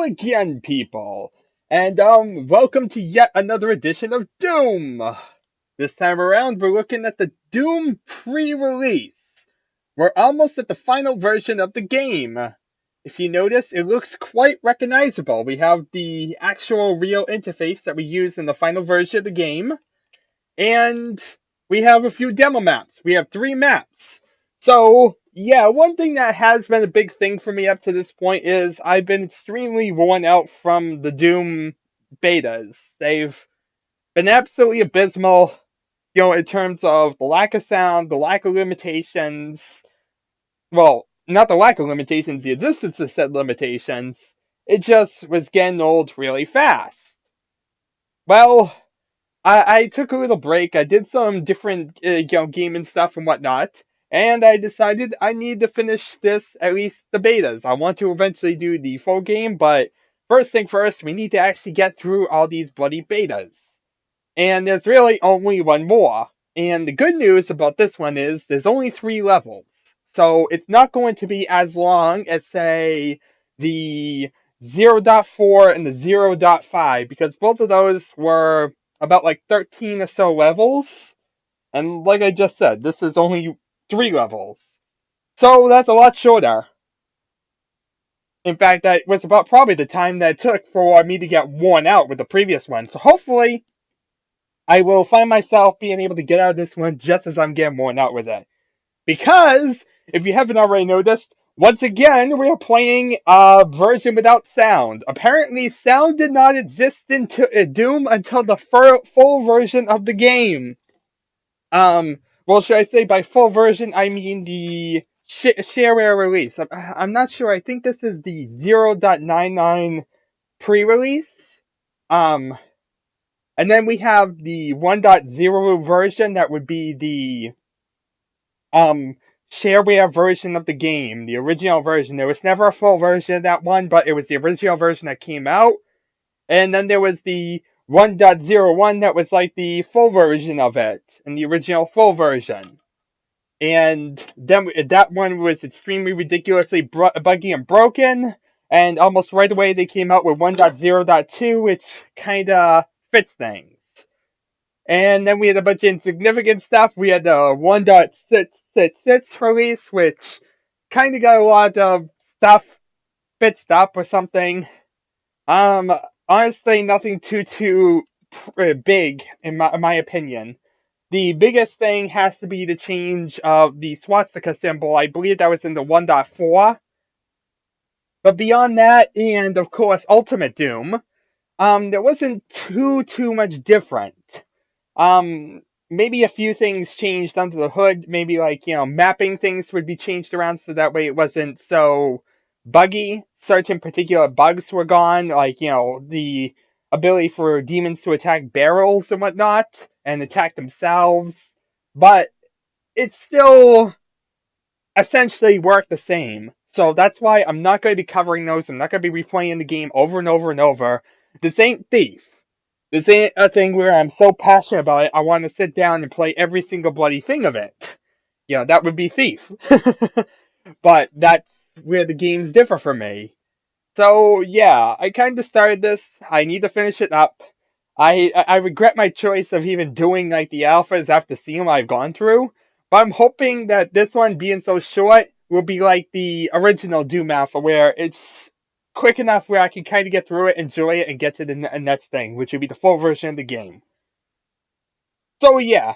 again, people, and welcome to yet another edition of Doom. This time around, we're looking at the Doom pre-release. We're almost at the final version of the game. If you notice, it looks quite recognizable. We have the actual real interface that we use in the final version of the game, and we have a few demo maps. We have 3 maps. So, yeah, one thing that has been a big thing for me up to this point is I've been extremely worn out from the Doom betas. They've been absolutely abysmal, in terms of the lack of sound, the lack of limitations. Well, not the lack of limitations, the existence of said limitations. It just was getting old really fast. Well, I took a little break. I did some different, gaming stuff and whatnot, and I decided I need to finish this, at least the betas. I want to eventually do the full game, but first thing first, we need to actually get through all these bloody betas. And there's really only one more. And the good news about this one is there's only 3 levels. So it's not going to be as long as, say, the 0.4 and the 0.5, because both of those were about like 13 or so levels. And like I just said, this is only 3 levels. So that's a lot shorter. In fact, that was about probably the time that it took for me to get worn out with the previous one. So hopefully, I will find myself being able to get out of this one just as I'm getting worn out with it. Because, if you haven't already noticed, once again, we are playing a version without sound. Apparently, sound did not exist in Doom until the full version of the game. Well, should I say by full version, I mean the shareware release. I'm not sure. I think this is the 0.99 pre-release. And then we have the 1.0 version that would be the shareware version of the game, the original version. There was never a full version of that one, but it was the original version that came out. And then there was the 1.01 that was like the full version of it, and the original full version. And then that one was extremely ridiculously buggy and broken, and almost right away they came out with 1.0.2, which kinda fits things. And then we had a bunch of insignificant stuff. We had the 1.666 release, which kind of got a lot of stuff fixed up or something. Honestly, nothing too big in my opinion. The biggest thing has to be the change of the swastika symbol. I believe that was in the 1.4. But beyond that, and of course Ultimate Doom, there wasn't too much different. Maybe a few things changed under the hood. Maybe like, mapping things would be changed around so that way it wasn't so buggy. Certain particular bugs were gone, like, the ability for demons to attack barrels and whatnot, and attack themselves. But it still essentially worked the same. So that's why I'm not going to be covering those. I'm not going to be replaying the game over and over and over. This ain't Thief. This ain't a thing where I'm so passionate about it, I want to sit down and play every single bloody thing of it. That would be Thief. But that's where the games differ for me. So, yeah, I kind of started this. I need to finish it up. I regret my choice of even doing, like, the alphas after seeing what I've gone through. But I'm hoping that this one, being so short, will be like the original Doom Alpha, where it's quick enough where I can kind of get through it, enjoy it, and get to the next thing, which would be the full version of the game. So, yeah.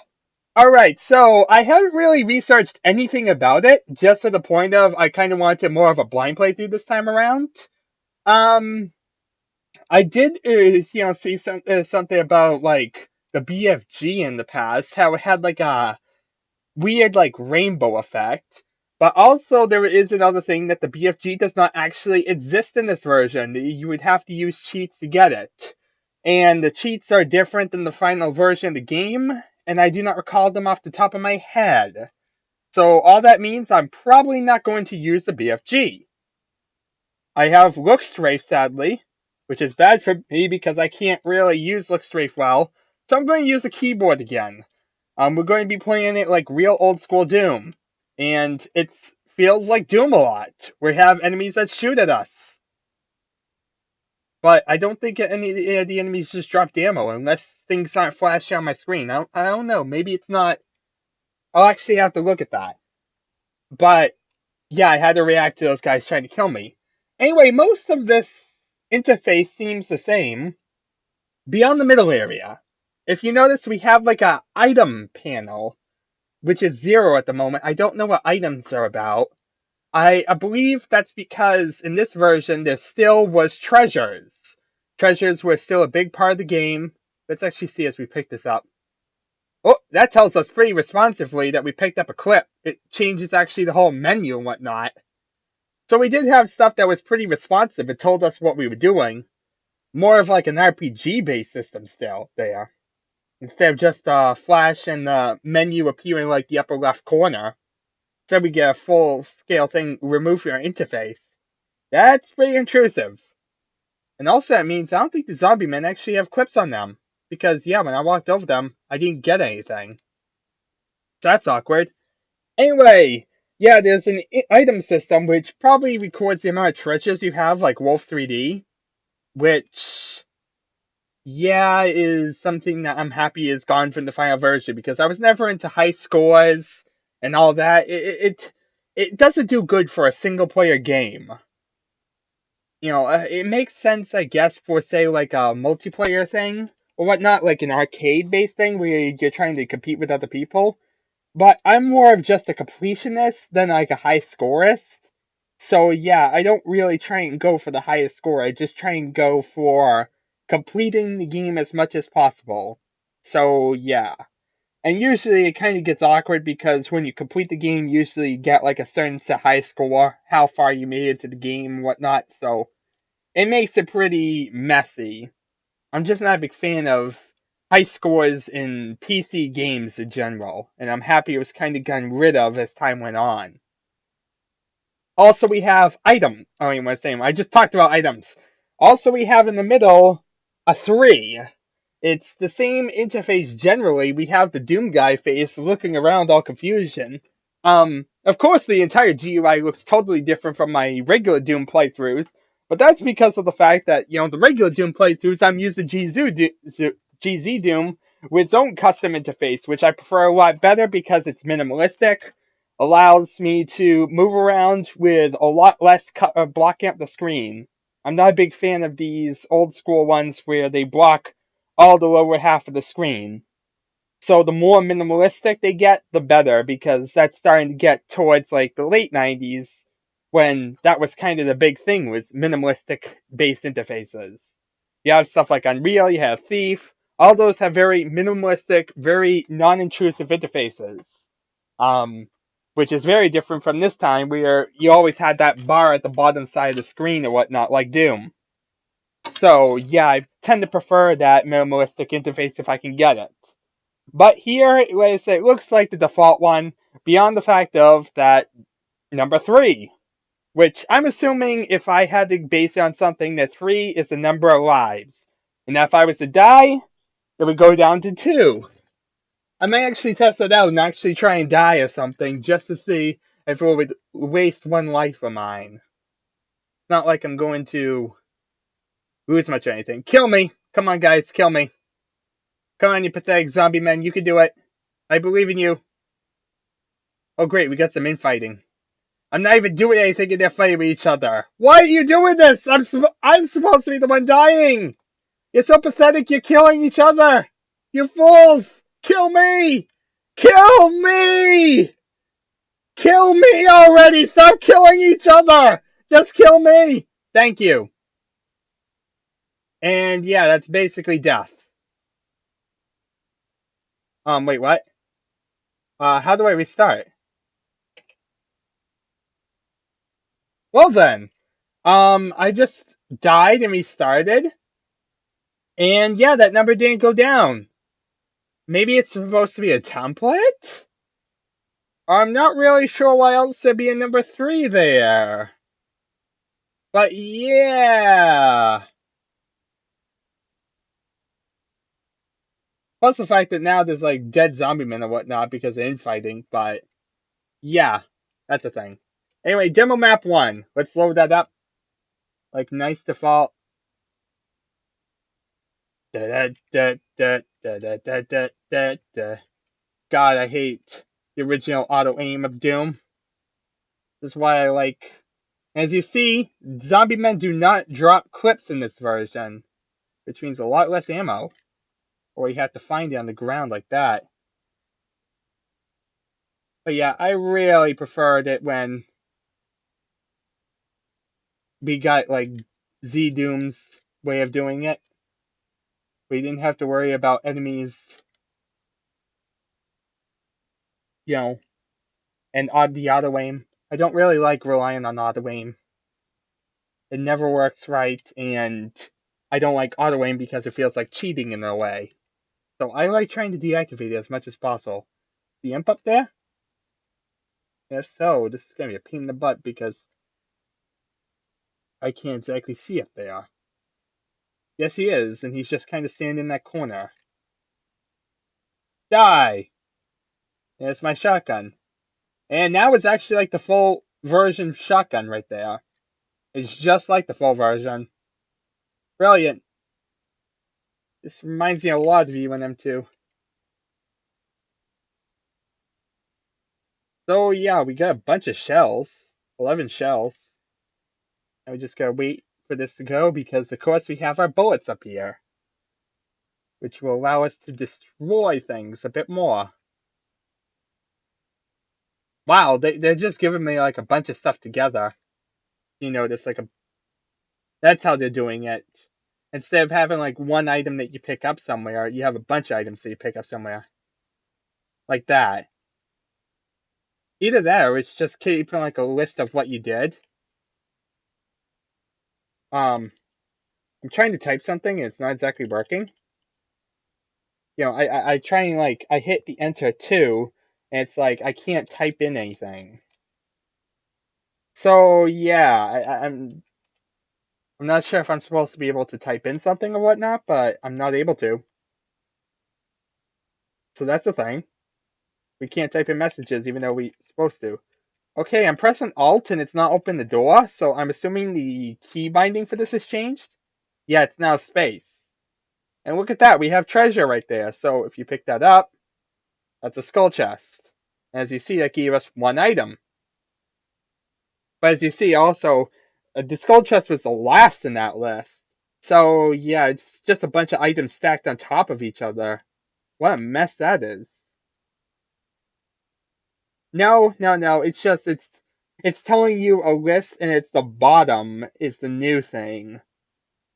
Alright, so I haven't really researched anything about it, just to the point of I kind of wanted more of a blind playthrough this time around. I did, see something about, like, the BFG in the past, how it had, like, a weird, like, rainbow effect. But also, there is another thing that the BFG does not actually exist in this version. You would have to use cheats to get it. And the cheats are different than the final version of the game, and I do not recall them off the top of my head. So all that means I'm probably not going to use the BFG. I have Look Strafe, sadly, which is bad for me because I can't really use Look Strafe well, so I'm going to use the keyboard again. We're going to be playing it like real old school Doom. And it feels like Doom a lot. We have enemies that shoot at us. But I don't think any of the enemies just dropped ammo unless things aren't flashing on my screen. I don't know. Maybe it's not. I'll actually have to look at that. But yeah, I had to react to those guys trying to kill me. Anyway, most of this interface seems the same beyond the middle area. If you notice, we have like a item panel, which is 0 at the moment. I don't know what items are about. I believe that's because in this version there still was treasures. Treasures were still a big part of the game. Let's actually see as we pick this up. Oh, that tells us pretty responsively that we picked up a clip. It changes actually the whole menu and whatnot. So we did have stuff that was pretty responsive. It told us what we were doing. More of like an RPG based system still there. Instead of just a flash and the menu appearing like the upper left corner. Instead we get a full scale thing removed from our interface. That's pretty intrusive. And also that means I don't think the zombie men actually have clips on them. Because yeah, when I walked over them, I didn't get anything. So that's awkward. Anyway, yeah, there's an item system which probably records the amount of treasures you have, like Wolf 3D. Which, yeah, is something that I'm happy is gone from the final version. Because I was never into high scores and all that. It doesn't do good for a single player game. You know, it makes sense, I guess, for, say, like a multiplayer thing, or whatnot, like an arcade-based thing where you're trying to compete with other people. But I'm more of just a completionist than, like, a high scorist. So, yeah, I don't really try and go for the highest score. I just try and go for completing the game as much as possible. So, yeah. And usually it kind of gets awkward because when you complete the game, usually you get, like, a certain high score, how far you made it to the game and whatnot, so it makes it pretty messy. I'm just not a big fan of high scores in PC games in general, and I'm happy it was kind of gotten rid of as time went on. Also, we have I just talked about items. Also, we have in the middle a 3. It's the same interface generally. We have the Doom guy face looking around all confusion. Of course, the entire GUI looks totally different from my regular Doom playthroughs, but that's because of the fact that, the regular Doom playthroughs, I'm using GZ Doom with its own custom interface, which I prefer a lot better because it's minimalistic, allows me to move around with a lot less blocking up the screen. I'm not a big fan of these old school ones where they block all the lower half of the screen. So the more minimalistic they get, the better, because that's starting to get towards like the late 90s, when that was kind of the big thing, was minimalistic based interfaces. You have stuff like Unreal, you have Thief, all those have very minimalistic, very non-intrusive interfaces. Which is very different from this time, where you always had that bar at the bottom side of the screen or whatnot, like Doom. So, yeah, I tend to prefer that minimalistic interface if I can get it. But here, like I say, it looks like the default one, beyond the fact of that number 3. Which I'm assuming, if I had to base it on something, that 3 is the number of lives. And that if I was to die, it would go down to 2. I may actually test it out and actually try and die or something, just to see if it would waste one life of mine. It's not like I'm going to lose much or anything. Kill me! Come on, guys, kill me. Come on, you pathetic zombie men, you can do it. I believe in you. Oh great, we got some infighting. I'm not even doing anything and they're fighting with each other. Why are you doing this? I'm supposed to be the one dying! You're so pathetic, you're killing each other! You fools! Kill me! Kill me! Kill me already! Stop killing each other! Just kill me! Thank you. And yeah, that's basically death. Wait, what? How do I restart? Well then, I just died and restarted. And yeah, that number didn't go down. Maybe it's supposed to be a template? I'm not really sure why else there'd be a number 3 there. But yeah. Plus the fact that now there's like dead zombie men and whatnot because of infighting, but yeah, that's a thing. Anyway, demo map 1. Let's load that up. Like nice default. God, I hate the original auto-aim of Doom. This is why I like... As you see, zombie men do not drop clips in this version, which means a lot less ammo. Or you have to find it on the ground like that. But yeah, I really preferred it when we got, like, Z-Doom's way of doing it. We didn't have to worry about enemies, and the auto-aim. I don't really like relying on auto-aim. It never works right, and I don't like auto-aim because it feels like cheating in a way. So I like trying to deactivate it as much as possible. The imp up there? If so, this is going to be a pain in the butt because I can't exactly see up there. Yes, he is, and he's just kind of standing in that corner. Die! There's my shotgun. And now it's actually like the full version shotgun right there. It's just like the full version. Brilliant. This reminds me a lot of you in M2. So yeah, we got a bunch of shells. 11 shells. And we just gotta wait for this to go because of course we have our bullets up here. Which will allow us to destroy things a bit more. Wow, they're just giving me like a bunch of stuff together. You notice like that's how they're doing it. Instead of having like one item that you pick up somewhere, you have a bunch of items that you pick up somewhere. Like that. Either that or it's just keeping like a list of what you did. I'm trying to type something and it's not exactly working. I try and like I hit the enter too, and it's like I can't type in anything. So yeah, I'm not sure if I'm supposed to be able to type in something or whatnot, but I'm not able to. So that's the thing. We can't type in messages even though we're supposed to. Okay, I'm pressing Alt and it's not opening the door, so I'm assuming the key binding for this has changed? Yeah, it's now space. And look at that, we have treasure right there. So if you pick that up, that's a skull chest. As you see, that gave us one item. But as you see, also, the skull chest was the last in that list. So yeah, it's just a bunch of items stacked on top of each other. What a mess that is. No, it's just, it's telling you a list and it's the bottom is the new thing.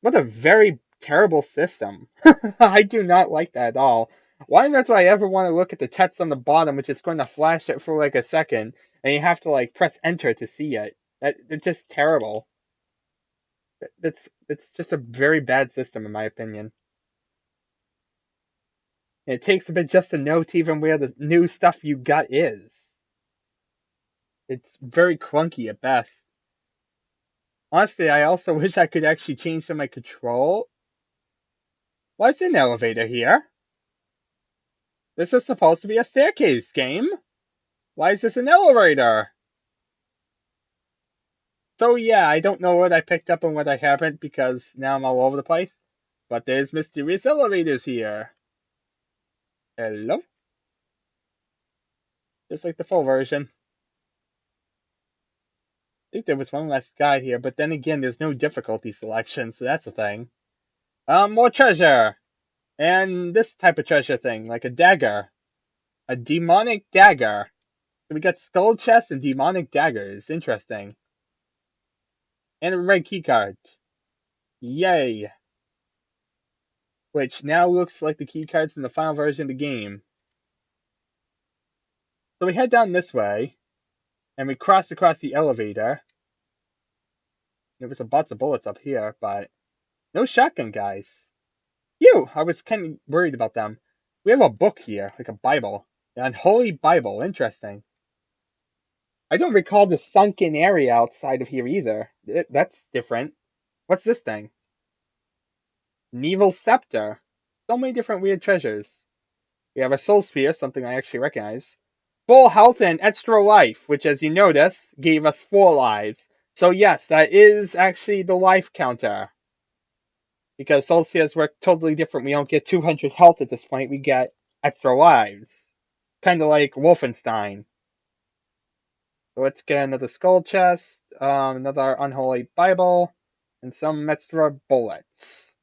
What a very terrible system. I do not like that at all. Why would I ever want to look at the text on the bottom, which is going to flash it for like a second, and you have to like press enter to see it? It's just terrible. It's just a very bad system in my opinion. And it takes a bit just to note even where the new stuff you got is. It's very clunky at best. Honestly, I also wish I could actually change some of my control. What's an elevator here? This is supposed to be a staircase game. Why is this an elevator? So yeah, I don't know what I picked up and what I haven't because now I'm all over the place. But there's mysterious elevators here. Hello? Just like the full version. I think there was one less guy here, but then again, there's no difficulty selection, so that's a thing. More treasure! And this type of treasure thing, like a dagger. A demonic dagger. So we got skull chests and demonic daggers. Interesting. And a red keycard. Yay! Which now looks like the keycards in the final version of the game. So we head down this way, and we cross across the elevator. There was a bunch of bullets up here, but no shotgun guys. Phew, I was kind of worried about them. We have a book here, like a Bible. An unholy Bible, interesting. I don't recall the sunken area outside of here either. That's different. What's this thing? Neville Scepter. So many different weird treasures. We have a soul sphere, something I actually recognize. Full health and extra life, which as you notice, gave us 4 lives. So yes, that is actually the life counter. Because Soul Seals work totally different. We don't get 200 health at this point, we get extra lives. Kind of like Wolfenstein. So let's get another skull chest, another unholy Bible, and some extra bullets.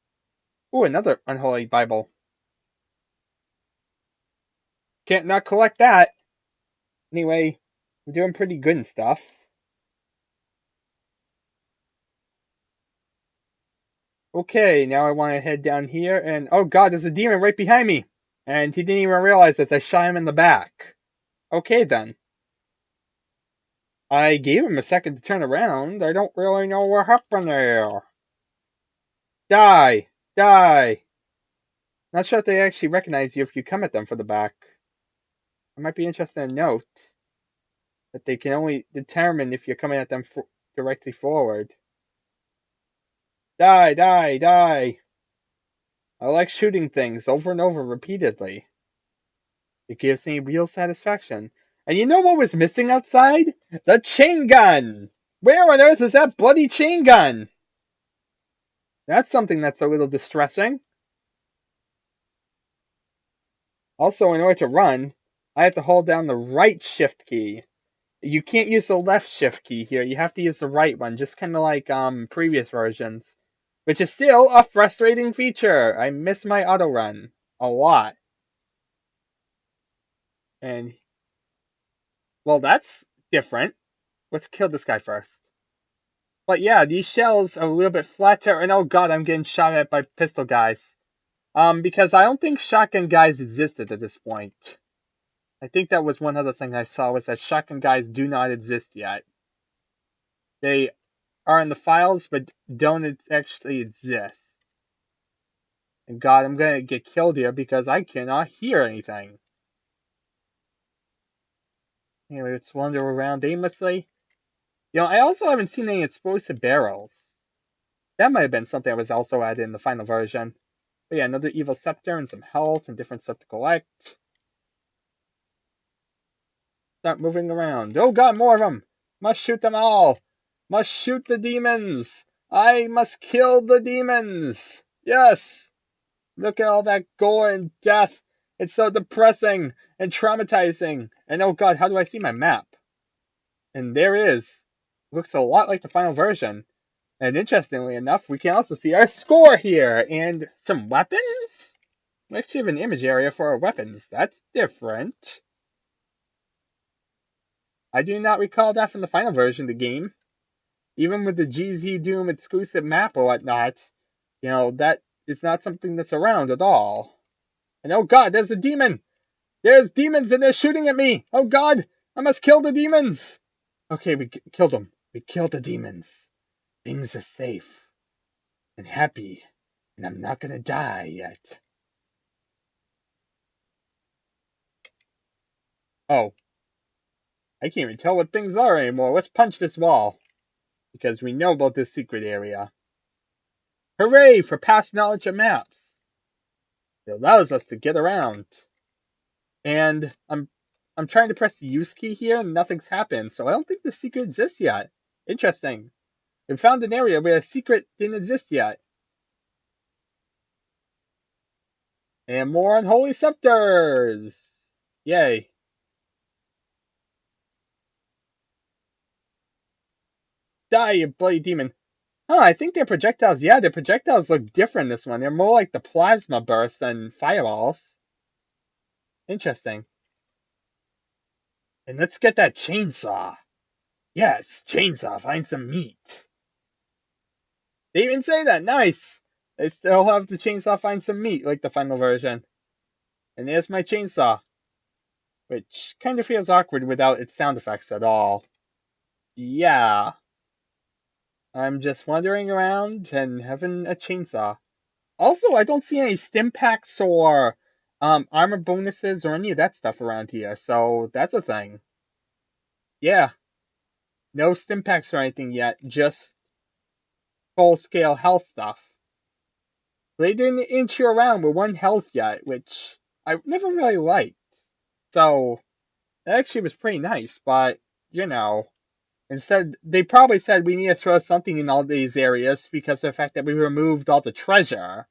Ooh, another unholy Bible. Can't not collect that. Anyway, we're doing pretty good and stuff. Okay, now I want to head down here, and oh god, there's a demon right behind me! And he didn't even realize as I shot him in the back. Okay then. I gave him a second to turn around. I don't really know what happened there. Die! Die! Not sure if they actually recognize you if you come at them from the back. It might be interesting to note that they can only determine if you're coming at them directly forward. Die! Die! Die! I like shooting things over and over repeatedly. It gives me real satisfaction. And you know what was missing outside? The Chaingun! Where on earth is that bloody Chaingun? That's something that's a little distressing. Also, in order to run, I have to hold down the right shift key. You can't use the left shift key here. You have to use the right one, just kind of like previous versions. Which is still a frustrating feature. I miss my auto run a lot. And, well, that's different. Let's kill this guy first. But yeah, these shells are a little bit flatter, and oh god, I'm getting shot at by pistol guys. Because I don't think shotgun guys existed at this point. I think that was one other thing I saw, was that shotgun guys do not exist yet. They are in the files, but don't actually exist. And god, I'm gonna get killed here because I cannot hear anything. Anyway, let's wander around aimlessly. You know, I also haven't seen any explosive barrels. That might have been something that was also added in the final version. But yeah, another evil scepter and some health and different stuff to collect. Start moving around. Oh god, more of them! Must shoot them all! Must shoot the demons! I must kill the demons! Yes! Look at all that gore and death! It's so depressing and traumatizing! And oh god, how do I see my map? And there it is. Looks a lot like the final version. And interestingly enough, we can also see our score here! And some weapons? We actually have an image area for our weapons. That's different. I do not recall that from the final version of the game. Even with the GZ Doom exclusive map or whatnot, you know, that is not something that's around at all. And oh god, there's a demon! There's demons and they're shooting at me! Oh god, I must kill the demons! Okay, we killed them. We killed the demons. Things are safe and happy, and I'm not gonna die yet. Oh. I can't even tell what things are anymore. Let's punch this wall. Because we know about this secret area. Hooray for past knowledge of maps! It allows us to get around. And I'm trying to press the use key here and nothing's happened, so I don't think the secret exists yet. Interesting. We found an area where a secret didn't exist yet. And more unholy scepters! Yay. Die, you bloody demon. Oh, I think their projectiles, yeah, their projectiles look different this one. They're more like the plasma bursts than fireballs. Interesting. And let's get that chainsaw. Yes, chainsaw, find some meat. They even say that, nice. They still have the chainsaw find some meat, like the final version. And there's my chainsaw. Which kind of feels awkward without its sound effects at all. Yeah. I'm just wandering around and having a chainsaw. Also, I don't see any stim packs or armor bonuses or any of that stuff around here, so that's a thing. Yeah. No stim packs or anything yet, just full-scale health stuff. They didn't inch you around with one health yet, which I never really liked. So, it actually was pretty nice, but, you know, Instead, they probably said we need to throw something in all these areas because of the fact that we removed all the treasure.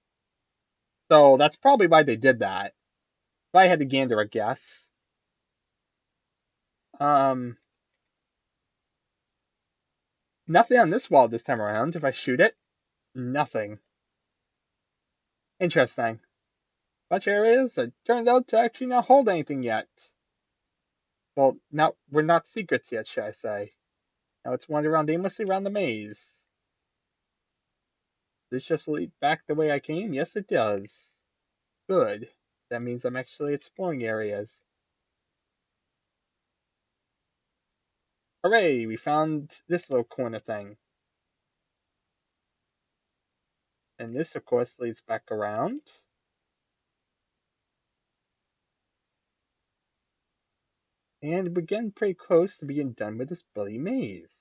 So that's probably why they did that. If I had to gander a guess. Nothing on this wall this time around. If I shoot it, nothing. Interesting. Bunch of areas that turned out to actually not hold anything yet. Well, now we're not secrets yet, should I say. Now let's wander around aimlessly around the maze. Does this just lead back the way I came? Yes, it does. Good. That means I'm actually exploring areas. Hooray! We found this little corner thing. And this, of course, leads back around. And we're getting pretty close to being done with this bloody maze.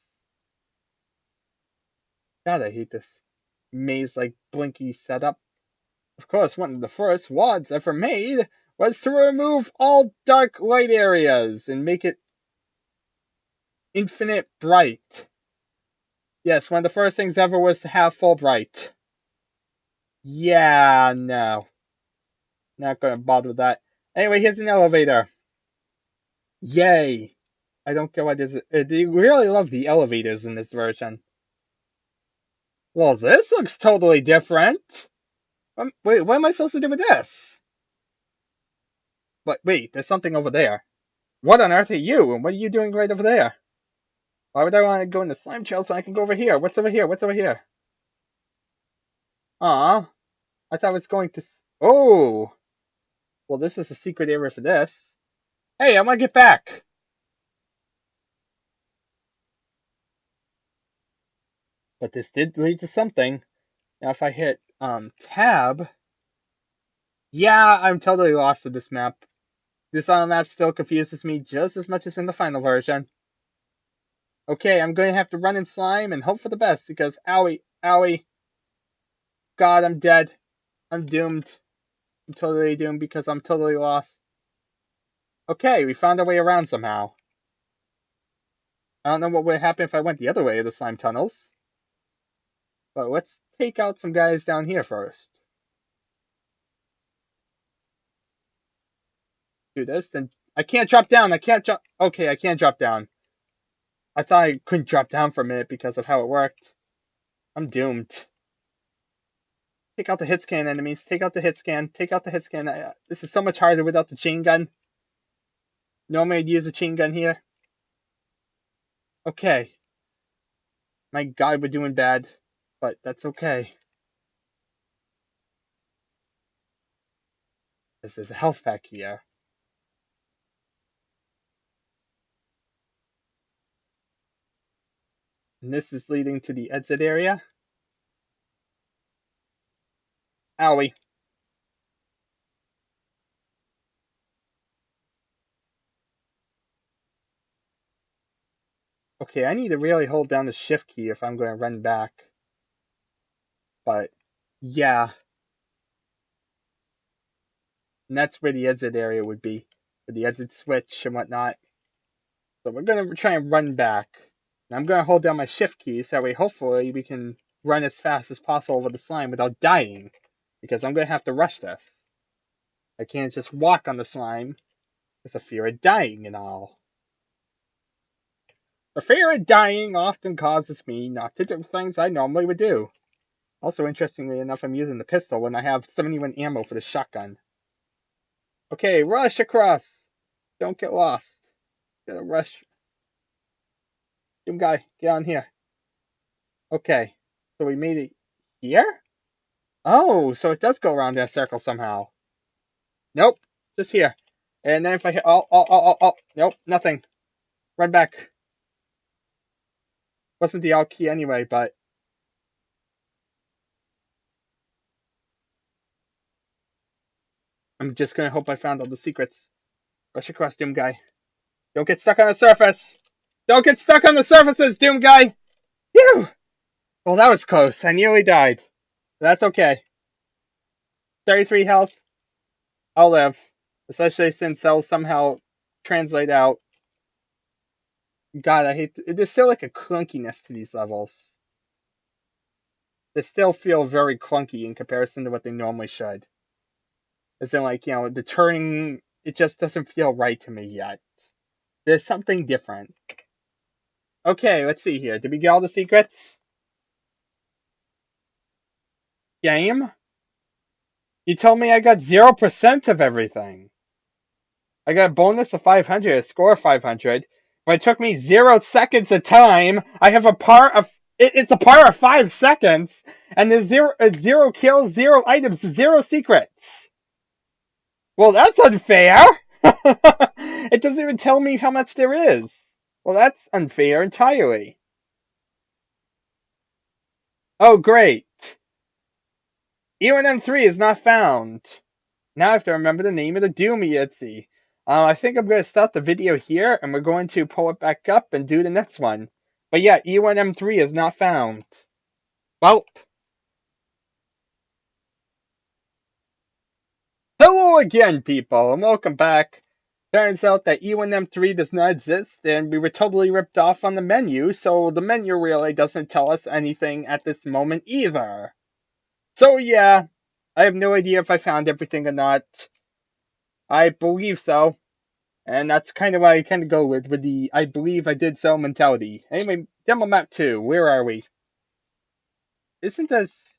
God, I hate this maze-like blinky setup. Of course, one of the first wads ever made was to remove all dark light areas and make it infinite bright. Yes, one of the first things ever was to have full bright. Yeah, no. Not gonna bother with that. Anyway, here's an elevator. Yay! I don't care what this is. They really love the elevators in this version. Well, this looks totally different. Wait, what am I supposed to do with this? But wait, there's something over there. What on earth are you? And what are you doing right over there? Why would I want to go in the slime trail so I can go over here? What's over here? What's over here? Aw. I thought I was going to... Oh! Well, this is a secret area for this. Hey, I want to get back! But this did lead to something. Now if I hit, tab... Yeah, I'm totally lost with this map. This on map still confuses me just as much as in the final version. Okay, I'm going to have to run in slime and hope for the best because owie, owie. God, I'm dead. I'm doomed. I'm totally doomed because I'm totally lost. Okay, we found our way around somehow. I don't know what would happen if I went the other way of the slime tunnels. But let's take out some guys down here first. Do this, then I can't drop down. I can't drop. Okay, I can't drop down. I thought I couldn't drop down for a minute because of how it worked. I'm doomed. Take out the hit scan enemies. Take out the hit scan. Take out the hit scan. This is so much harder without the chain gun. Normally I'd use a chain gun here. Okay. My God, we're doing bad. But that's okay. This is a health pack here. And this is leading to the exit area. Owie. Okay, I need to really hold down the shift key if I'm going to run back. But, yeah. And that's where the exit area would be. With the exit switch and whatnot. So we're going to try and run back. And I'm going to hold down my shift key so that way hopefully we can run as fast as possible over the slime without dying. Because I'm going to have to rush this. I can't just walk on the slime. There's a fear of dying and all. The fear of dying often causes me not to do things I normally would do. Also, interestingly enough, I'm using the pistol when I have 71 ammo for the shotgun. Okay, rush across. Don't get lost. Gotta rush. Doom guy, get on here. Okay, so we made it here? Oh, so it does go around in a circle somehow. Nope, just here. And then if I hit, nope, nothing. Run back. Wasn't the alt key anyway, but I'm just gonna hope I found all the secrets. Rush across, Doom guy. Don't get stuck on the surface. Don't get stuck on the surfaces, Doom guy. Phew. Well, that was close. I nearly died. That's okay. 33 health. I'll live. Especially since I'll somehow translate out God, I hate. There's still like a clunkiness to these levels. They still feel very clunky in comparison to what they normally should. As in, like, the turning, it just doesn't feel right to me yet. There's something different. Okay, let's see here. Did we get all the secrets? Game? You told me I got 0% of everything. I got a bonus of 500, a score of 500, but it took me 0 seconds of time. I have a par of it's a par of 5 seconds, and there's zero kills, 0 items, 0 secrets. Well, that's unfair. It doesn't even tell me how much there is. Well, that's unfair entirely. Oh, great. EONM3 is not found. Now I have to remember the name of the Doom Yahtzee. I think I'm going to stop the video here, and we're going to pull it back up and do the next one. But yeah, E1M3 is not found. Well, hello again, people, and welcome back. Turns out that E1M3 does not exist, and we were totally ripped off on the menu, so the menu really doesn't tell us anything at this moment either. So yeah, I have no idea if I found everything or not. I believe so. And that's kind of what I kind of go with the I believe I did so mentality. Anyway, demo map 2, where are we? Isn't this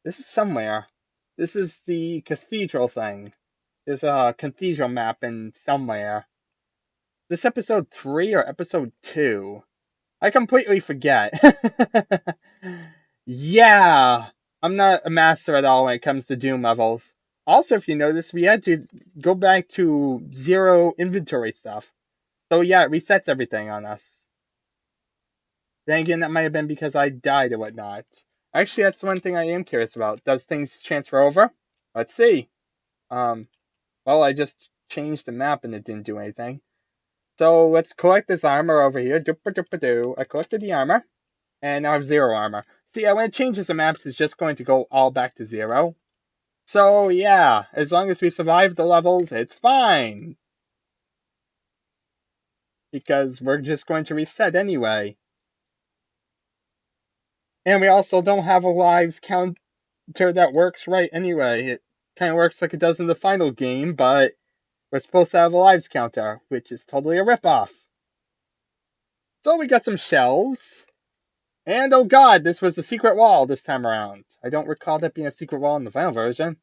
is somewhere. This is the cathedral thing. There's a cathedral map in somewhere. This episode 3 or episode 2? I completely forget. Yeah, I'm not a master at all when it comes to Doom levels. Also, if you notice, we had to go back to 0 inventory stuff. So yeah, it resets everything on us. Then again, that might have been because I died or whatnot. Actually, that's one thing I am curious about. Does things transfer over? Let's see. Well, I just changed the map and it didn't do anything. So let's collect this armor over here. Doo-ba-doo-ba-doo. I collected the armor, and now I have 0 armor. So yeah, when it changes the maps, it's just going to go all back to 0. So yeah, as long as we survive the levels, it's fine. Because we're just going to reset anyway. And we also don't have a lives counter that works right anyway. It kind of works like it does in the final game, but we're supposed to have a lives counter, which is totally a ripoff. So we got some shells. And oh god, this was a secret wall this time around. I don't recall that being a secret wall in the final version.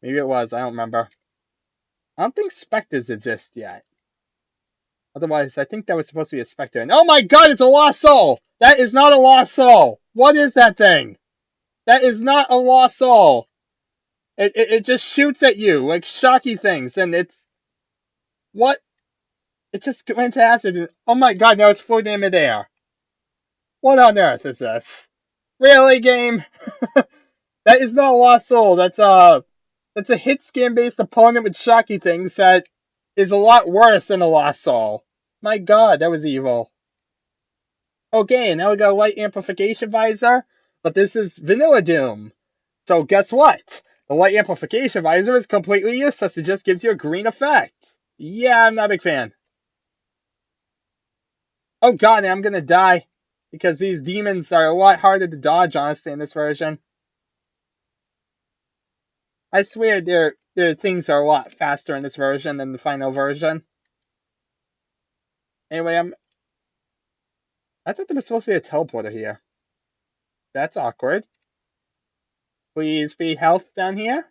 Maybe it was, I don't remember. I don't think specters exist yet. Otherwise, I think that was supposed to be a specter. And oh my god, it's a lost soul! That is not a lost soul! What is that thing? That is not a lost soul! It just shoots at you like shocky things, and it's... What? It just went to acid. And, oh my god, now it's floating in midair. What on earth is this? Really, game? That is not a lost soul. That's a hit scan based opponent with shocky things that is a lot worse than a lost soul. My god, that was evil. Okay, now we got a light amplification visor, but this is vanilla Doom. So guess what? The light amplification visor is completely useless. It just gives you a green effect. Yeah, I'm not a big fan. Oh god, I'm gonna die. Because these demons are a lot harder to dodge, honestly, in this version. I swear their things are a lot faster in this version than the final version. Anyway, I thought there was supposed to be a teleporter here. That's awkward. Please be health down here?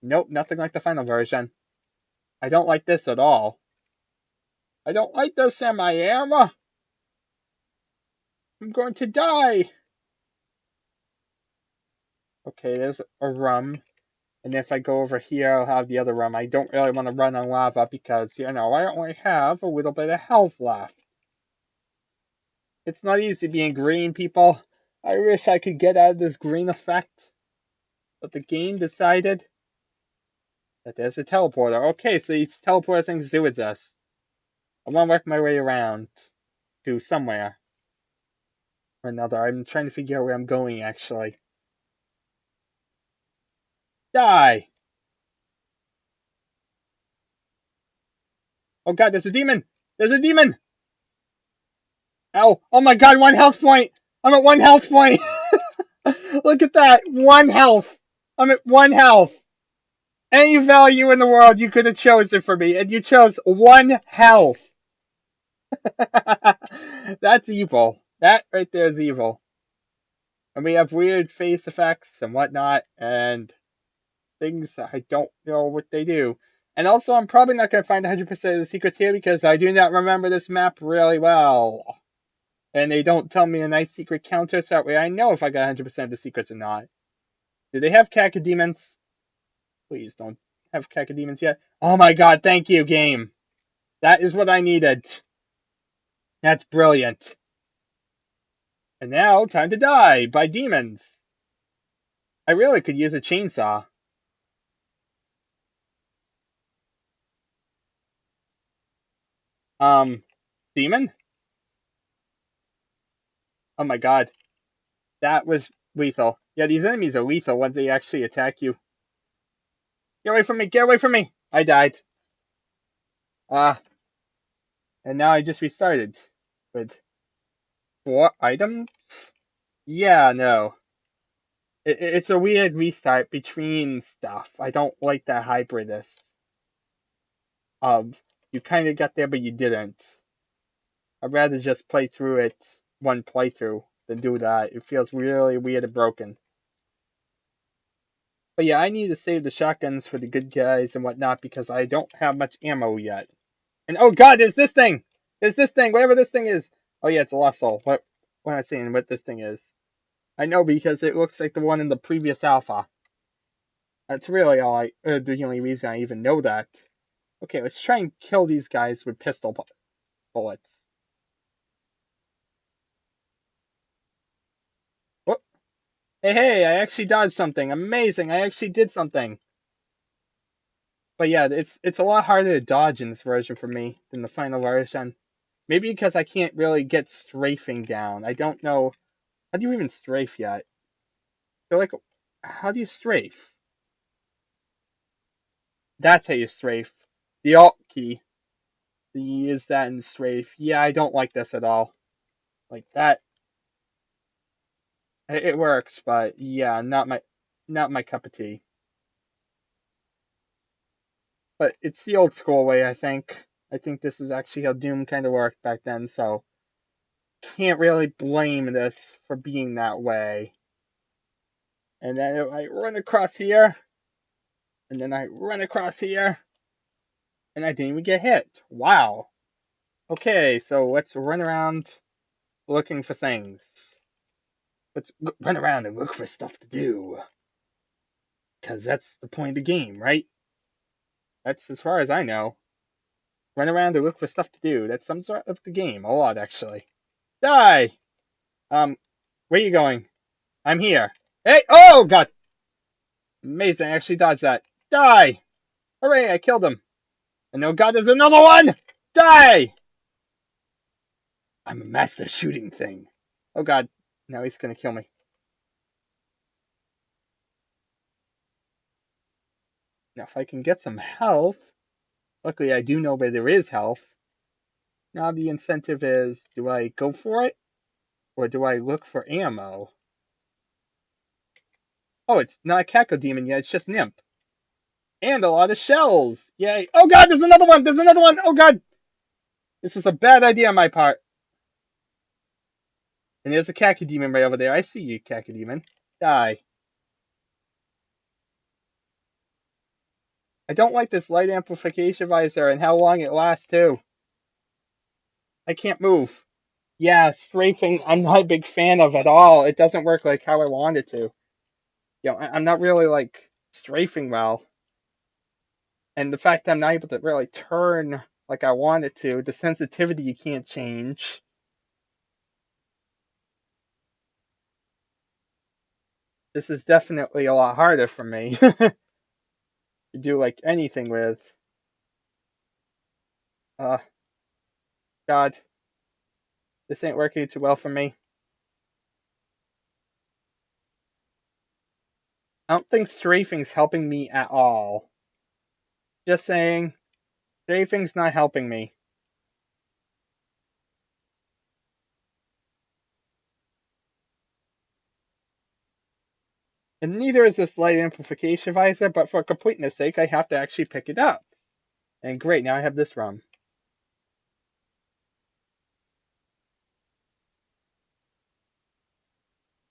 Nope, nothing like the final version. I don't like this at all. I don't like this, Sam, I am. I'm going to die. Okay, there's a rum. And if I go over here, I'll have the other rum. I don't really want to run on lava because, I only have a little bit of health left. It's not easy being green, people. I wish I could get out of this green effect. But the game decided that there's a teleporter. Okay, so these teleporter things do exist. I want to work my way around to somewhere or another. I'm trying to figure out where I'm going, actually. Die! Oh god, there's a demon! There's a demon! Ow! Oh my god, 1 health point! I'm at 1 health point! Look at that! 1 health! I'm at 1 health! Any value in the world you could have chosen for me, and you chose 1 health! That's evil. That right there is evil. And we have weird face effects and whatnot, and things I don't know what they do. And also, I'm probably not going to find 100% of the secrets here because I do not remember this map really well. And they don't tell me a nice secret counter, so that way I know if I got 100% of the secrets or not. Do they have Cacodemons? Please don't have Cacodemons yet. Oh my god, thank you, game. That is what I needed. That's brilliant. And now, time to die by demons. I really could use a chainsaw. Demon? Oh my god. That was lethal. Yeah, these enemies are lethal once they actually attack you. Get away from me! Get away from me! I died. And now I just restarted. With 4 items? Yeah, no. It's a weird restart between stuff. I don't like that hybridness. You kind of got there, but you didn't. I'd rather just play through it one playthrough than do that. It feels really weird and broken. But yeah, I need to save the shotguns for the good guys and whatnot because I don't have much ammo yet. And oh god, there's this thing! There's this thing, whatever this thing is. Oh yeah, it's a lost soul. What am I saying what this thing is? I know because it looks like the one in the previous alpha. That's really all the only reason I even know that. Okay, let's try and kill these guys with pistol bullets. What? Hey, I actually dodged something. Amazing, I actually did something. But yeah, it's a lot harder to dodge in this version for me than the final version. Maybe because I can't really get strafing down. I don't know. How do you even strafe yet? I feel like, how do you strafe? That's how you strafe. The Alt key. You use that in strafe. Yeah, I don't like this at all. Like that. It works, but yeah, not my cup of tea. But it's the old school way, I think. I think this is actually how Doom kind of worked back then, so can't really blame this for being that way. And then I run across here, and then I run across here, and I didn't even get hit. Wow. Okay, so let's run around looking for things. Let's run around and look for stuff to do. Because that's the point of the game, right? That's as far as I know. Run around and look for stuff to do. That's some sort of the game. A lot, actually. Die! Where are you going? I'm here. Hey! Oh, God! Amazing, I actually dodged that. Die! Hooray, I killed him. And oh, God, there's another one! Die! I'm a master shooting thing. Oh, God. Now he's gonna kill me. Now, if I can get some health... Luckily, I do know where there is health. Now the incentive is, do I go for it? Or do I look for ammo? Oh, it's not a Cacodemon yet, it's just an imp. And a lot of shells! Yay! Oh god, there's another one! There's another one! Oh god! This was a bad idea on my part. And there's a Cacodemon right over there. I see you, Cacodemon. Die. I don't like this light amplification visor and how long it lasts, too. I can't move. Yeah, strafing, I'm not a big fan of at all. It doesn't work like how I want it to. You know, I'm not really, like, strafing well. And the fact that I'm not able to really turn like I want it to, the sensitivity you can't change. This is definitely a lot harder for me to do like anything with. Uh, God, this ain't working too well for me. I don't think strafing's helping me at all. Just saying, strafing's not helping me. And neither is this light amplification visor, but for completeness sake, I have to actually pick it up. And great, now I have this ROM.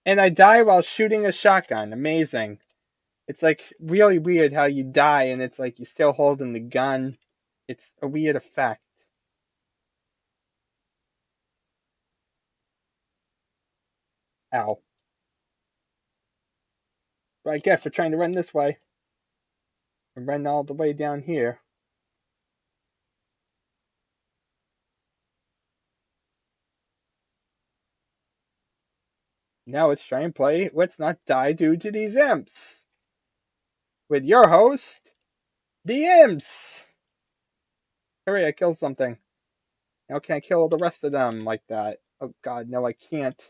And I die while shooting a shotgun. Amazing. It's like really weird how you die and it's like you're still holding the gun. It's a weird effect. Ow. But I get for trying to run this way. And run all the way down here. Now let's try and play Let's Not Die Due to These Imps. With your host, the Imps! Hurry, I killed something. Now can I kill the rest of them like that? Oh god, no I can't.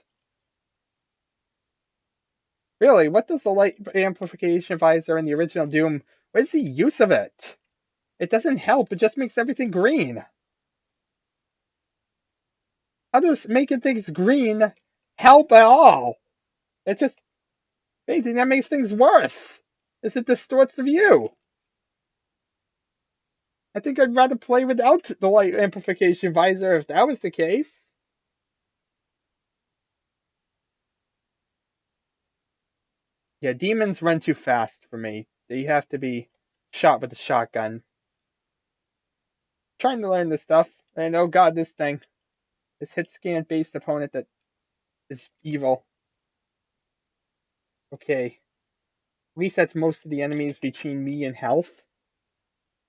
Really, what does the light amplification visor in the original Doom, what is the use of it? It doesn't help, it just makes everything green. How does making things green help at all? It just, anything that makes things worse. Is it distorts the view. I think I'd rather play without the light amplification visor if that was the case. Yeah, demons run too fast for me. They have to be shot with a shotgun. Trying to learn this stuff, and oh god, this thing. This hit scan based opponent that is evil. Okay. Resets most of the enemies between me and health,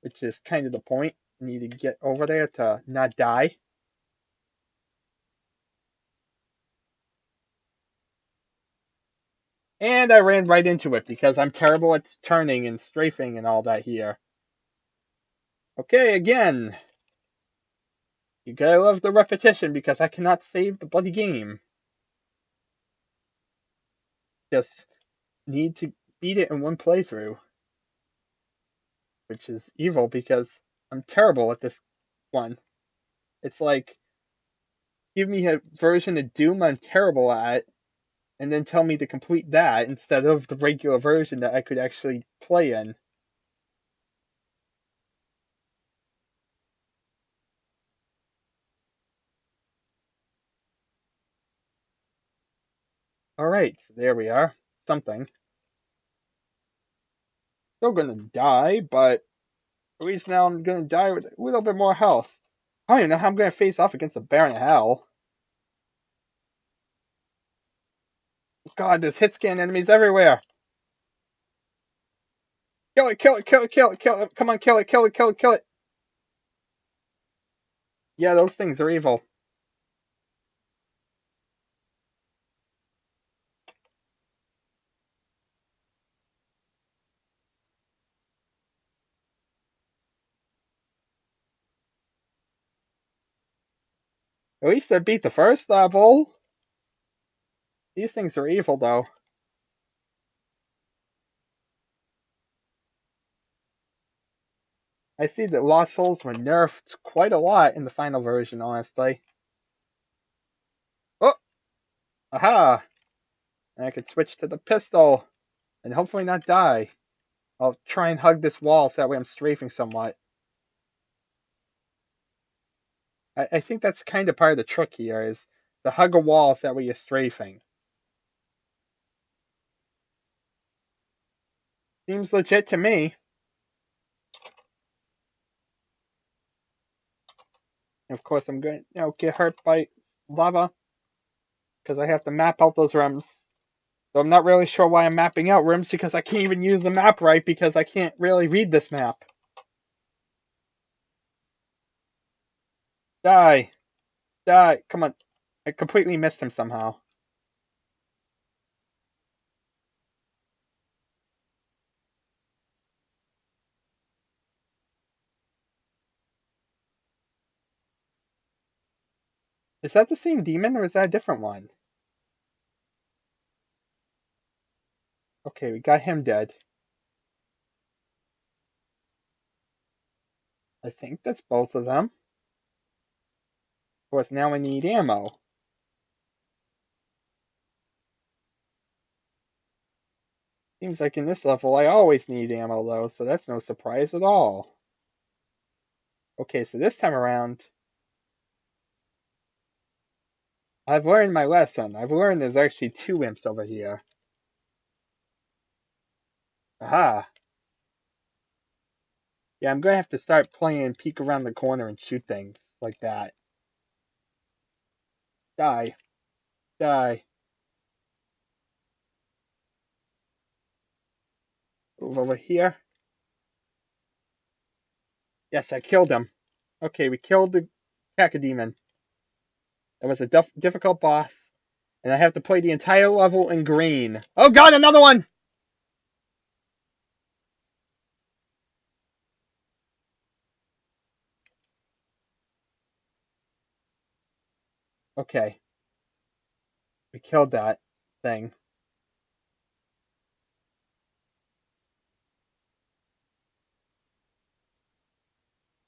which is kind of the point. I need to get over there to not die. And I ran right into it because I'm terrible at turning and strafing and all that here. Okay, again. You gotta love the repetition because I cannot save the bloody game. Just need to beat it in one playthrough. Which is evil because I'm terrible at this one. It's like, give me a version of Doom I'm terrible at, and then tell me to complete that instead of the regular version that I could actually play in. Alright, so there we are. Something. Still gonna die, but at least now I'm gonna die with a little bit more health. I don't even know how I'm gonna face off against a Baron of Hell. God, there's hit scan enemies everywhere. Kill it, kill it, kill it, kill it, kill it. Come on, kill it, kill it, kill it, kill it. Yeah, those things are evil. At least I beat the first level. These things are evil, though. I see that Lost Souls were nerfed quite a lot in the final version, honestly. Oh! Aha! And I can switch to the pistol and hopefully not die. I'll try and hug this wall so that way I'm strafing somewhat. I think that's kind of part of the trick here, is to hug a wall so that way you're strafing. Seems legit to me. Of course, I'm going to get hurt by lava because I have to map out those rims. So I'm not really sure why I'm mapping out rims because I can't even use the map right because I can't really read this map. Die. Die. Come on. I completely missed him somehow. Is that the same demon or is that a different one? Okay, we got him dead. I think that's both of them. Of course, now I need ammo. Seems like in this level I always need ammo though, so that's no surprise at all. Okay, so this time around, I've learned my lesson. I've learned there's actually 2 imps over here. Aha! Yeah, I'm gonna have to start playing peek around the corner and shoot things like that. Die. Die. Move over here. Yes, I killed him. Okay, we killed the Cacodemon. That was a difficult boss. And I have to play the entire level in green. Oh god, another one! Okay. We killed that thing.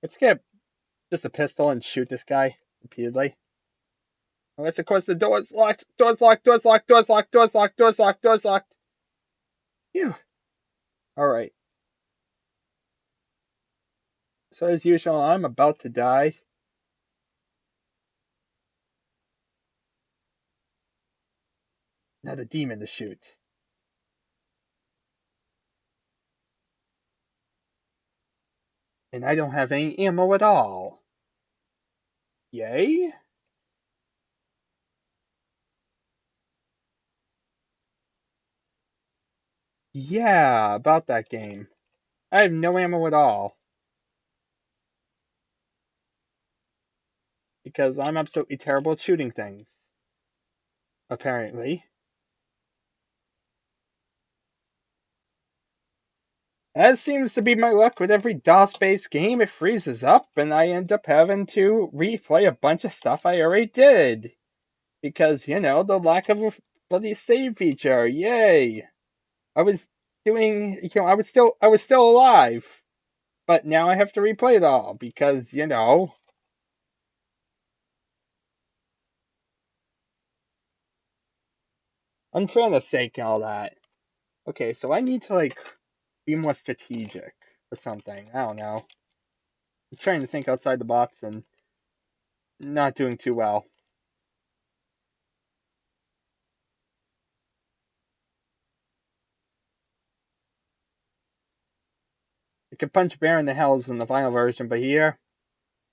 Let's get just a pistol and shoot this guy repeatedly. Unless, of course, the door's locked. Door's locked, door's locked, door's locked, door's locked, door's locked, door's locked. Phew. Alright. So, as usual, I'm about to die. Not a demon to shoot. And I don't have any ammo at all. Yay? Yeah, about that game. I have no ammo at all. Because I'm absolutely terrible at shooting things. Apparently. As seems to be my luck with every DOS-based game, it freezes up, and I end up having to replay a bunch of stuff I already did. Because, the lack of a bloody save feature. Yay! I was doing, I was still alive. But now I have to replay it all, because, unfairness sake and all that. Okay, so I need to, be more strategic or something. I don't know. I'm trying to think outside the box and not doing too well. I could punch Bear in the Hells in the final version, but here,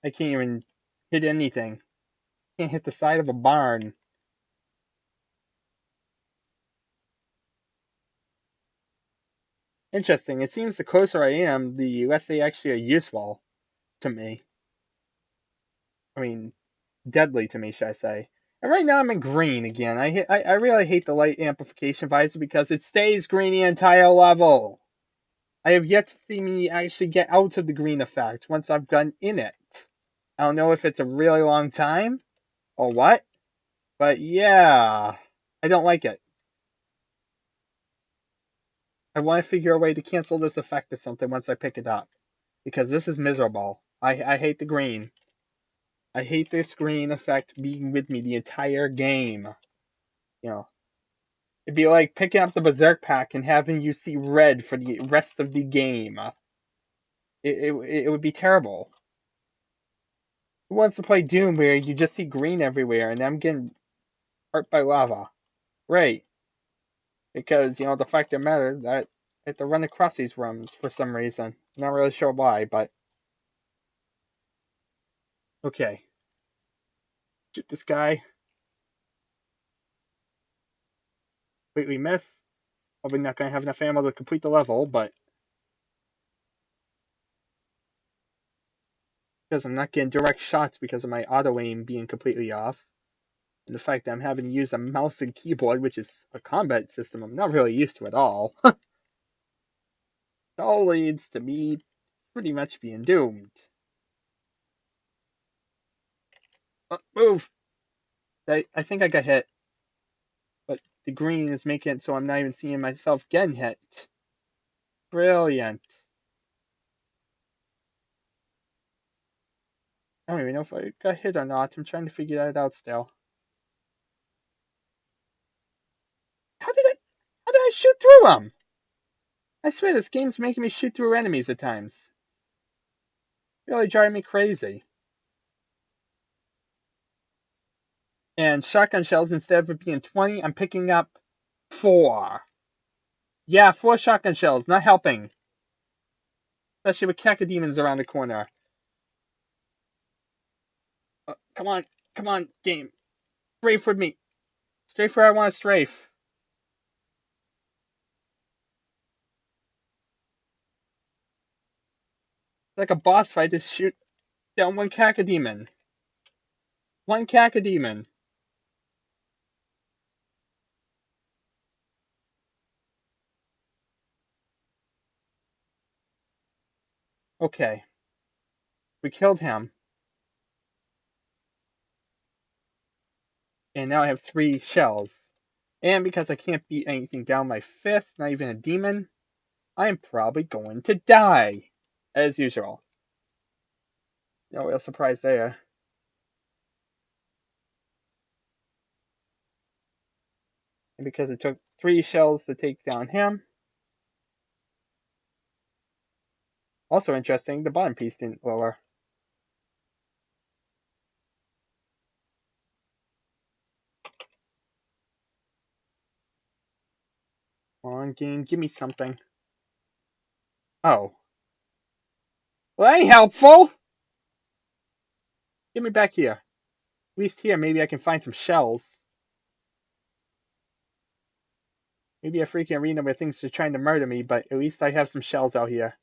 I can't even hit anything. Can't hit the side of a barn. Interesting. It seems the closer I am, the less they actually are useful to me. I mean, deadly to me, should I say. And right now I'm in green again. I really hate the light amplification visor because it stays green the entire level. I have yet to see me actually get out of the green effect once I've gotten in it. I don't know if it's a really long time or what, but yeah, I don't like it. I want to figure a way to cancel this effect or something once I pick it up. Because this is miserable. I hate the green. I hate this green effect being with me the entire game. It'd be like picking up the Berserk pack and having you see red for the rest of the game. It would be terrible. Who wants to play Doom where you just see green everywhere and I'm getting hurt by lava? Right. Because, the fact of the matter that I have to run across these rooms for some reason. Not really sure why, but... Okay. Shoot this guy. Completely miss. Probably not going to have enough ammo to complete the level, but... Because I'm not getting direct shots because of my auto-aim being completely off. And the fact that I'm having to use a mouse and keyboard, which is a combat system I'm not really used to at all. It all leads to me pretty much being doomed. Move! I think I got hit. But the green is making it so I'm not even seeing myself getting hit. Brilliant. I don't even know if I got hit or not. I'm trying to figure that out still. How did I shoot through him? I swear this game's making me shoot through enemies at times. Really driving me crazy. And shotgun shells, instead of it being 20, I'm picking up 4. Yeah, 4 shotgun shells, not helping. Especially with Cacodemons around the corner. Come on, game. Strafe with me. Strafe where I want to strafe. It's like a boss fight to shoot down one Cacodemon. One Cacodemon. Okay. We killed him. And now I have 3 shells. And because I can't beat anything down my fist, not even a demon, I am probably going to die. As usual. No real surprise there. And because it took 3 shells to take down him. Also interesting, the bottom piece didn't lower. Come on, game, give me something. Oh. Well, that ain't helpful! Get me back here. At least here, maybe I can find some shells. Maybe a freaking arena where things are trying to murder me, but at least I have some shells out here.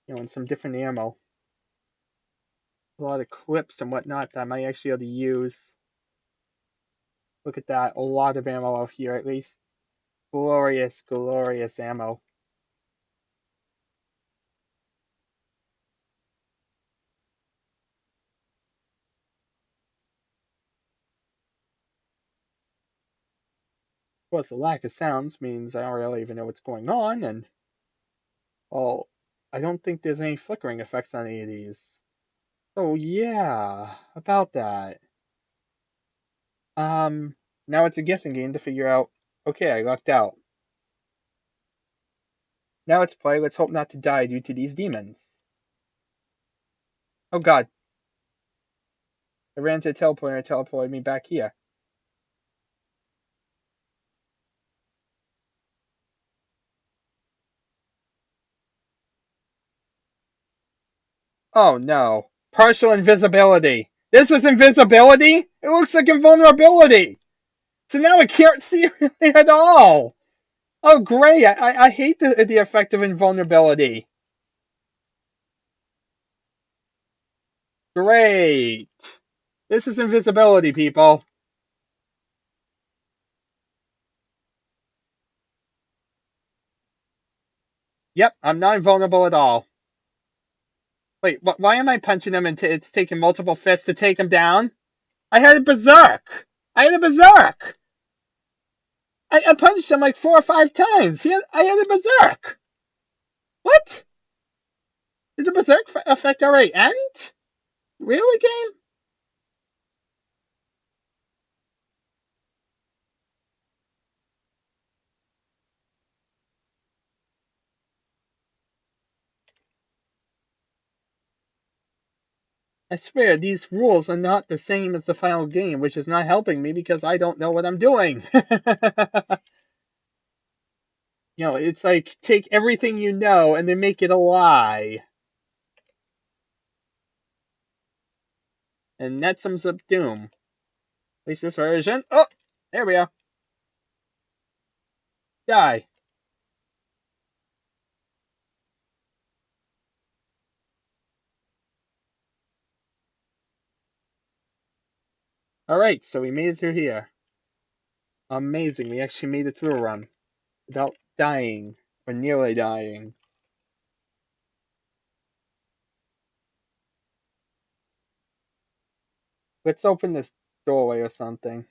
You know, and some different ammo. A lot of clips and whatnot that I might actually be able to use. Look at that, a lot of ammo out here at least. Glorious, glorious ammo. Of course, the lack of sounds means I don't really even know what's going on, and, well, I don't think there's any flickering effects on any of these. So yeah, about that. Now it's a guessing game to figure out, okay, I lucked out. Now let's play, let's hope not to die due to these demons. Oh god. I ran to the teleporter and it teleported me back here. Oh no. Partial invisibility. This is invisibility? It looks like invulnerability. So now I can't see anything at all. Oh great, I hate the effect of invulnerability. Great. This is invisibility, people. Yep, I'm not invulnerable at all. Wait, why am I punching him and it's taking multiple fists to take him down? I had a berserk! I had a berserk! I punched him like 4 or 5 times! I had a berserk! What? Did the berserk effect already end? Really, game? I swear, these rules are not the same as the final game, which is not helping me because I don't know what I'm doing. You know, it's like, take everything you know and then make it a lie. And that sums up Doom. At least this version. Oh! There we are. Die. Alright, so we made it through here. Amazing, we actually made it through a run. Without dying. Or nearly dying. Let's open this doorway or something.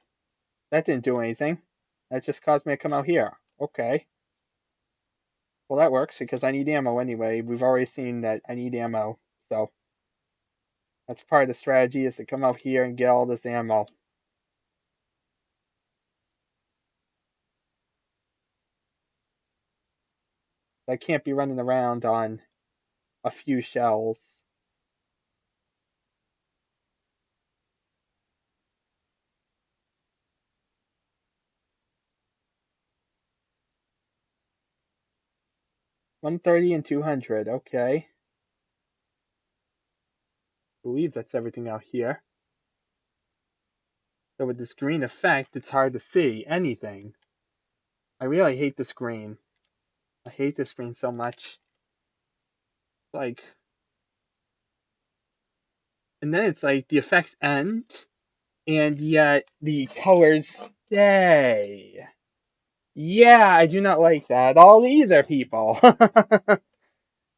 That didn't do anything. That just caused me to come out here. Okay. Well, that works because I need ammo anyway. We've already seen that I need ammo. So, that's part of the strategy is to come out here and get all this ammo. I can't be running around on a few shells. $130 and $200. Okay. I believe that's everything out here. So with this green effect, it's hard to see anything. I really hate this green. I hate this green so much. Like, and then it's like the effects end, and yet the colors stay. Yeah, I do not like that at all either, people.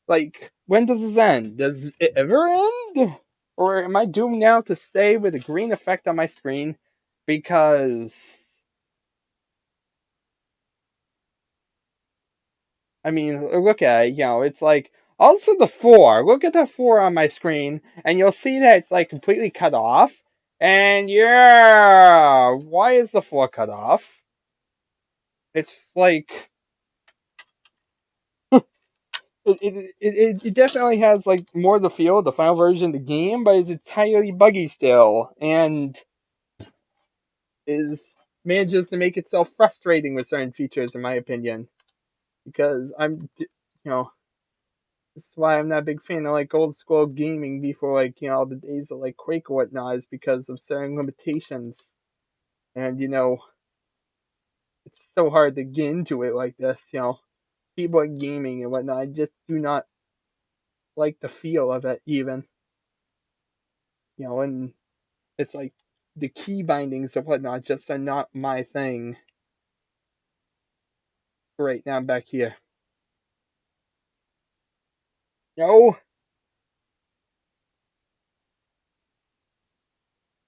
Like, when does this end? Does it ever end? Or am I doomed now to stay with a green effect on my screen? Because, I mean, look at it, it's like, also the 4. Look at the 4 on my screen, and you'll see that it's like completely cut off. And yeah, why is the 4 cut off? It's like, it definitely has like more of the feel of the final version of the game, but it's entirely buggy still, and is manages to make itself frustrating with certain features, in my opinion. Because this is why I'm not a big fan of like old school gaming before like all the days of like Quake or whatnot, is because of certain limitations, and it's so hard to get into it like this. Keyboard gaming and whatnot. I just do not like the feel of it even. And it's like the key bindings and whatnot just are not my thing. Right now I'm back here. No,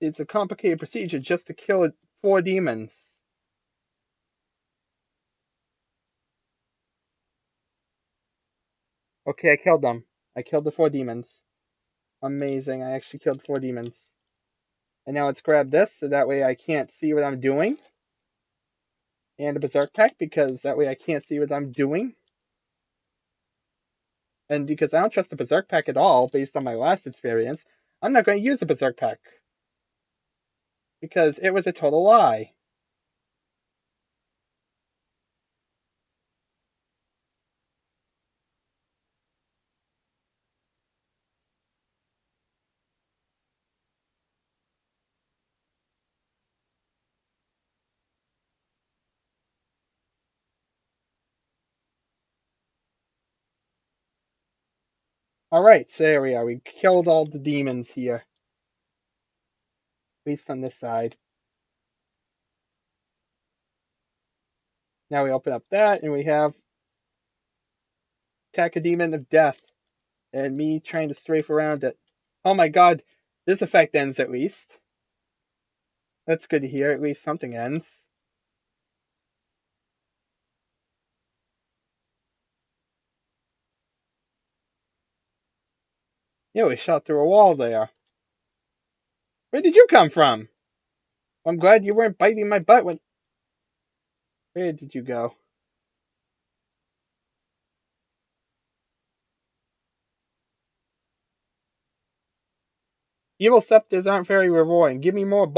it's a complicated procedure just to kill 4 demons. Okay, I killed them. I killed the 4 demons. Amazing, I actually killed 4 demons. And now let's grab this, so that way I can't see what I'm doing. And a berserk pack, because that way I can't see what I'm doing. And because I don't trust the berserk pack at all, based on my last experience, I'm not going to use the berserk pack. Because it was a total lie. Alright, so there we are. We killed all the demons here. At least on this side. Now we open up that, and we have Cacodemon of Death. And me trying to strafe around it. Oh my god, this effect ends at least. That's good to hear, at least something ends. We shot through a wall there. Where did you come from? I'm glad you weren't biting my butt when... Where did you go? Evil scepters aren't very rewarding. Give me more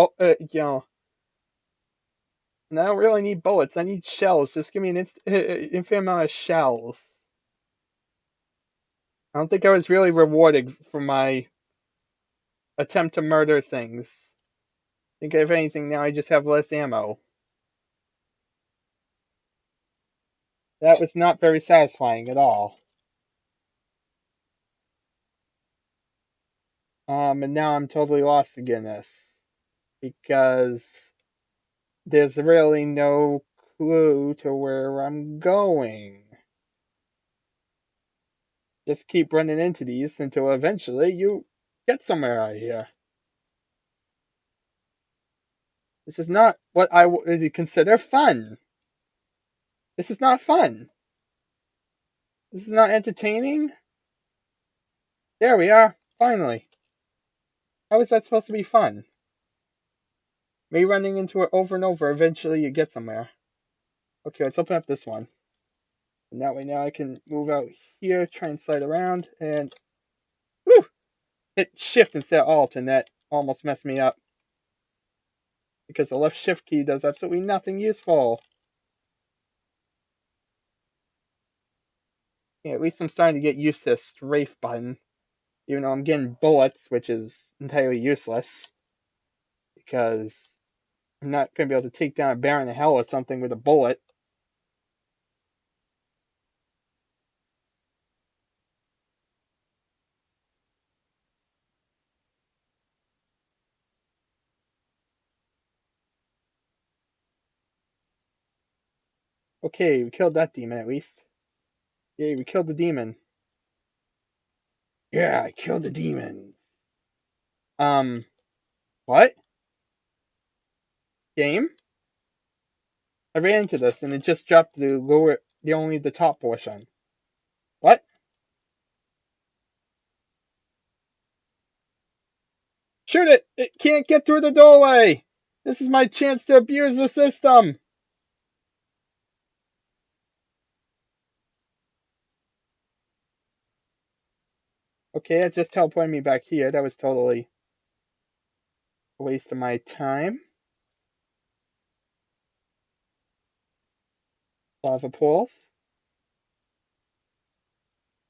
And I don't really need bullets. I need shells. Just give me an infinite amount of shells. I don't think I was really rewarded for my attempt to murder things. I think if anything, now I just have less ammo. That was not very satisfying at all. And now I'm totally lost again this. Because there's really no clue to where I'm going. Just keep running into these until eventually you get somewhere out here. This is not what I would consider fun. This is not fun. This is not entertaining. There we are, finally. How is that supposed to be fun? Me running into it over and over, eventually you get somewhere. Okay, let's open up this one. And that way now I can move out here, try and slide around, and woo! Hit shift instead of alt, and that almost messed me up. Because the left shift key does absolutely nothing useful. Yeah, at least I'm starting to get used to the strafe button. Even though I'm getting bullets, which is entirely useless. Because I'm not going to be able to take down a bear in the hell or something with a bullet. Okay, we killed that demon at least. Yay, we killed the demon. Yeah, I killed the demons. What? Game? I ran into this and it just dropped only the top portion. What? Shoot it! It can't get through the doorway! This is my chance to abuse the system! Okay, it just teleported me back here. That was totally a waste of my time. Lava pools.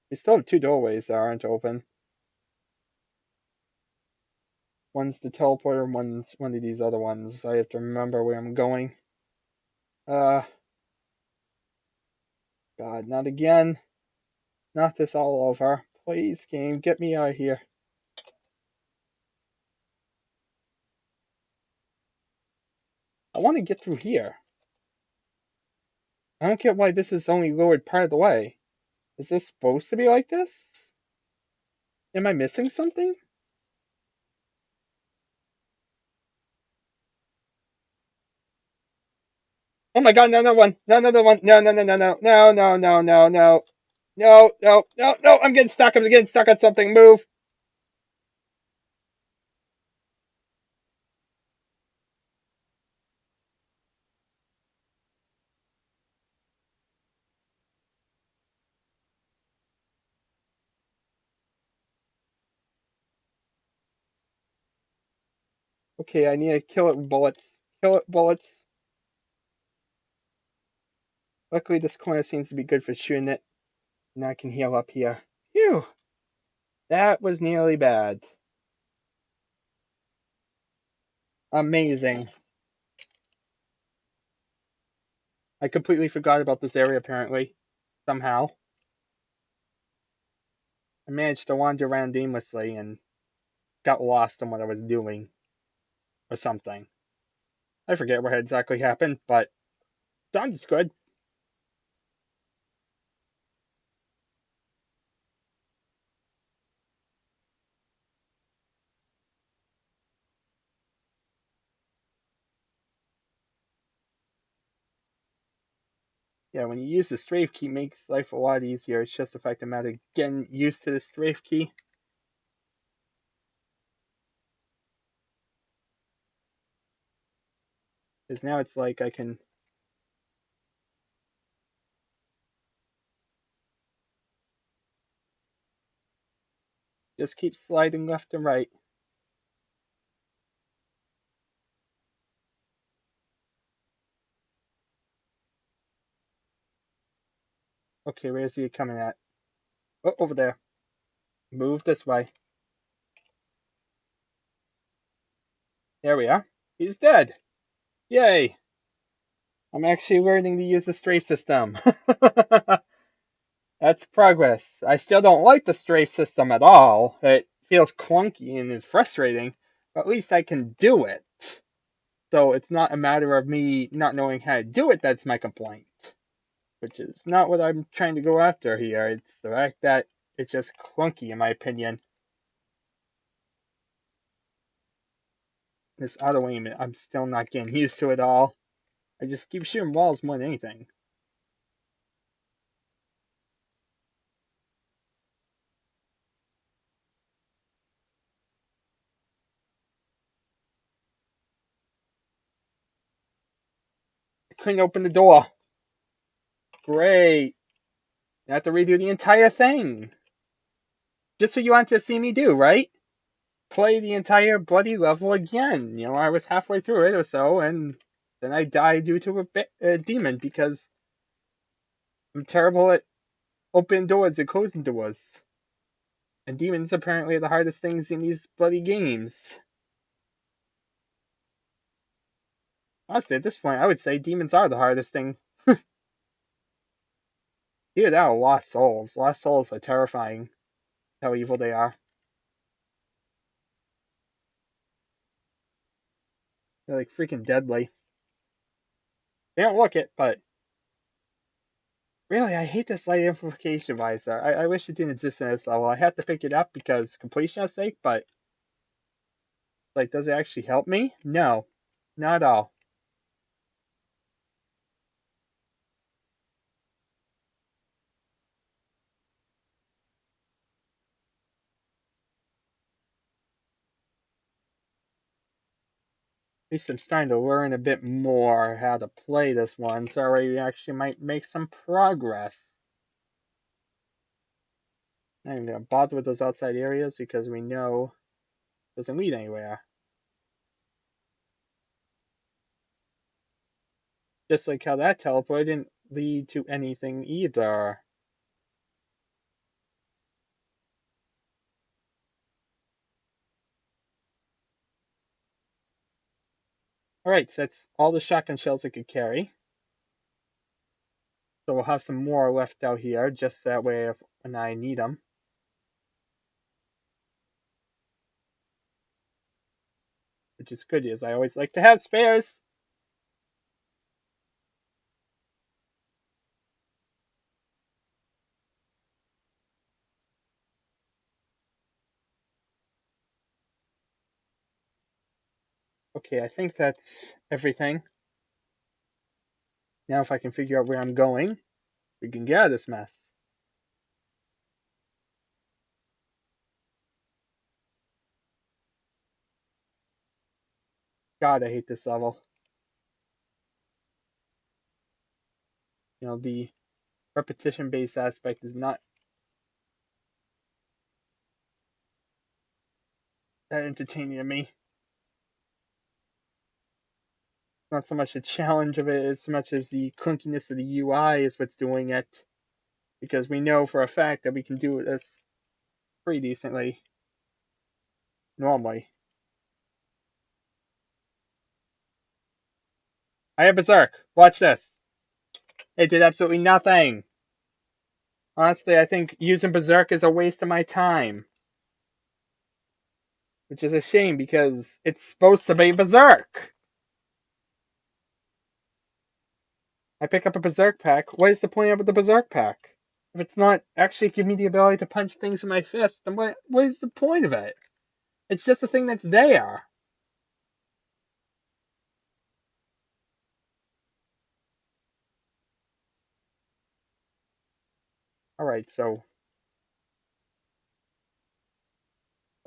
We still have two doorways that aren't open. One's the teleporter, one's one of these other ones. I have to remember where I'm going. God, not again. Not this all over. Please, game, get me out of here. I want to get through here. I don't get why this is only lowered part of the way. Is this supposed to be like this? Am I missing something? Oh my god, no, another one. No, another one. No, no, no, no, no. No, no, no, no, no. No, no, no, no. I'm getting stuck. I'm getting stuck on something. Move. Okay, I need to kill it with bullets. Kill it with bullets. Luckily, this corner seems to be good for shooting it. Now I can heal up here. Phew. That was nearly bad. Amazing. I completely forgot about this area, apparently. Somehow. I managed to wander around aimlessly and got lost in what I was doing. Or something. I forget what exactly happened, but sounds good. Yeah, when you use the strafe key, it makes life a lot easier. It's just the fact of the matter getting used to the strafe key. Because now it's like I can just keep sliding left and right. Okay, where's he coming at? Oh, over there. Move this way. There we are. He's dead. Yay! I'm actually learning to use the strafe system. That's progress. I still don't like the strafe system at all. It feels clunky and it's frustrating, but at least I can do it. So it's not a matter of me not knowing how to do it that's my complaint. Which is not what I'm trying to go after here. It's the fact that it's just clunky in my opinion. This auto aim, I'm still not getting used to it all. I just keep shooting walls more than anything. I couldn't open the door. Great. I have to redo the entire thing. Just what you want to see me do, right? Play the entire bloody level again. You know, I was halfway through it or so, and then I died due to a demon because I'm terrible at opening doors and closing doors. And demons apparently are the hardest things in these bloody games. Honestly, at this point, I would say demons are the hardest thing. Either that or lost souls. Lost souls are terrifying. How evil they are. They're like freaking deadly. They don't look it, but really, I hate this light amplification visor. I wish it didn't exist in this level. I had to pick it up because completion's sake, but like, does it actually help me? No, not at all. At least I'm starting to learn a bit more how to play this one, so I actually might make some progress. I'm not even gonna bother with those outside areas because we know it doesn't lead anywhere. Just like how that teleport didn't lead to anything either. Alright, so that's all the shotgun shells I could carry. So we'll have some more left out here, just that way if when I need them. Which is good, as I always like to have spares. Okay, I think that's everything. Now if I can figure out where I'm going, we can get out of this mess. God, I hate this level. You know, the repetition-based aspect is not that entertaining to me. Not so much the challenge of it as much as the clunkiness of the UI is what's doing it. Because we know for a fact that we can do this pretty decently normally. I have Berserk. Watch this. It did absolutely nothing. Honestly, I think using Berserk is a waste of my time. Which is a shame because it's supposed to be Berserk. I pick up a Berserk pack. What is the point of the Berserk pack? If it's not actually giving me the ability to punch things with my fist, then what is the point of it? It's just a thing that's there. Alright, so.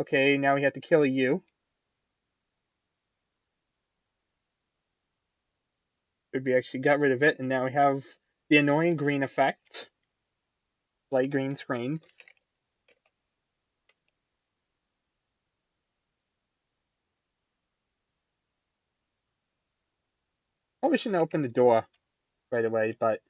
Okay, now we have to kill you. We actually got rid of it, and now we have the annoying green effect. Light green screens. Probably shouldn't open the door right away, but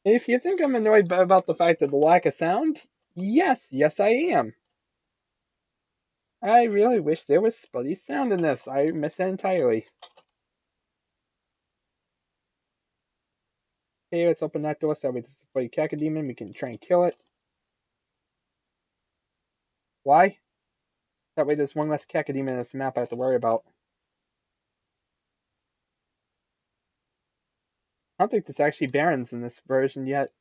if you think I'm annoyed about the fact of the lack of sound, yes, I am. I really wish there was bloody sound in this. I miss it entirely. Okay, let's open that door so we can play Cacodemon. We can try and kill it. Why? That way there's one less Cacodemon in this map I have to worry about. I don't think there's actually Barons in this version yet.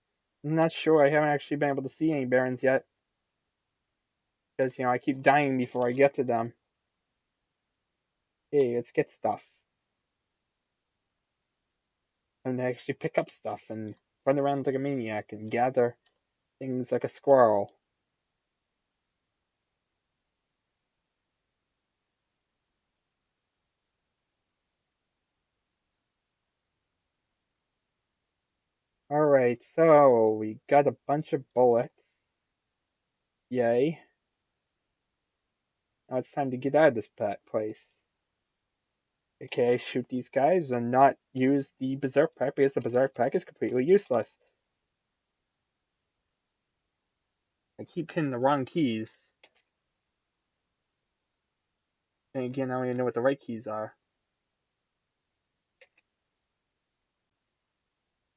I'm not sure. I haven't actually been able to see any Barons yet. Because, you know, I keep dying before I get to them. Hey, let's get stuff. And actually pick up stuff and run around like a maniac and gather things like a squirrel. Alright, so we got a bunch of bullets. Yay. Now it's time to get out of this place. Okay, shoot these guys and not use the berserk pack because the berserk pack is completely useless. I keep hitting the wrong keys. And again, I don't even know what the right keys are.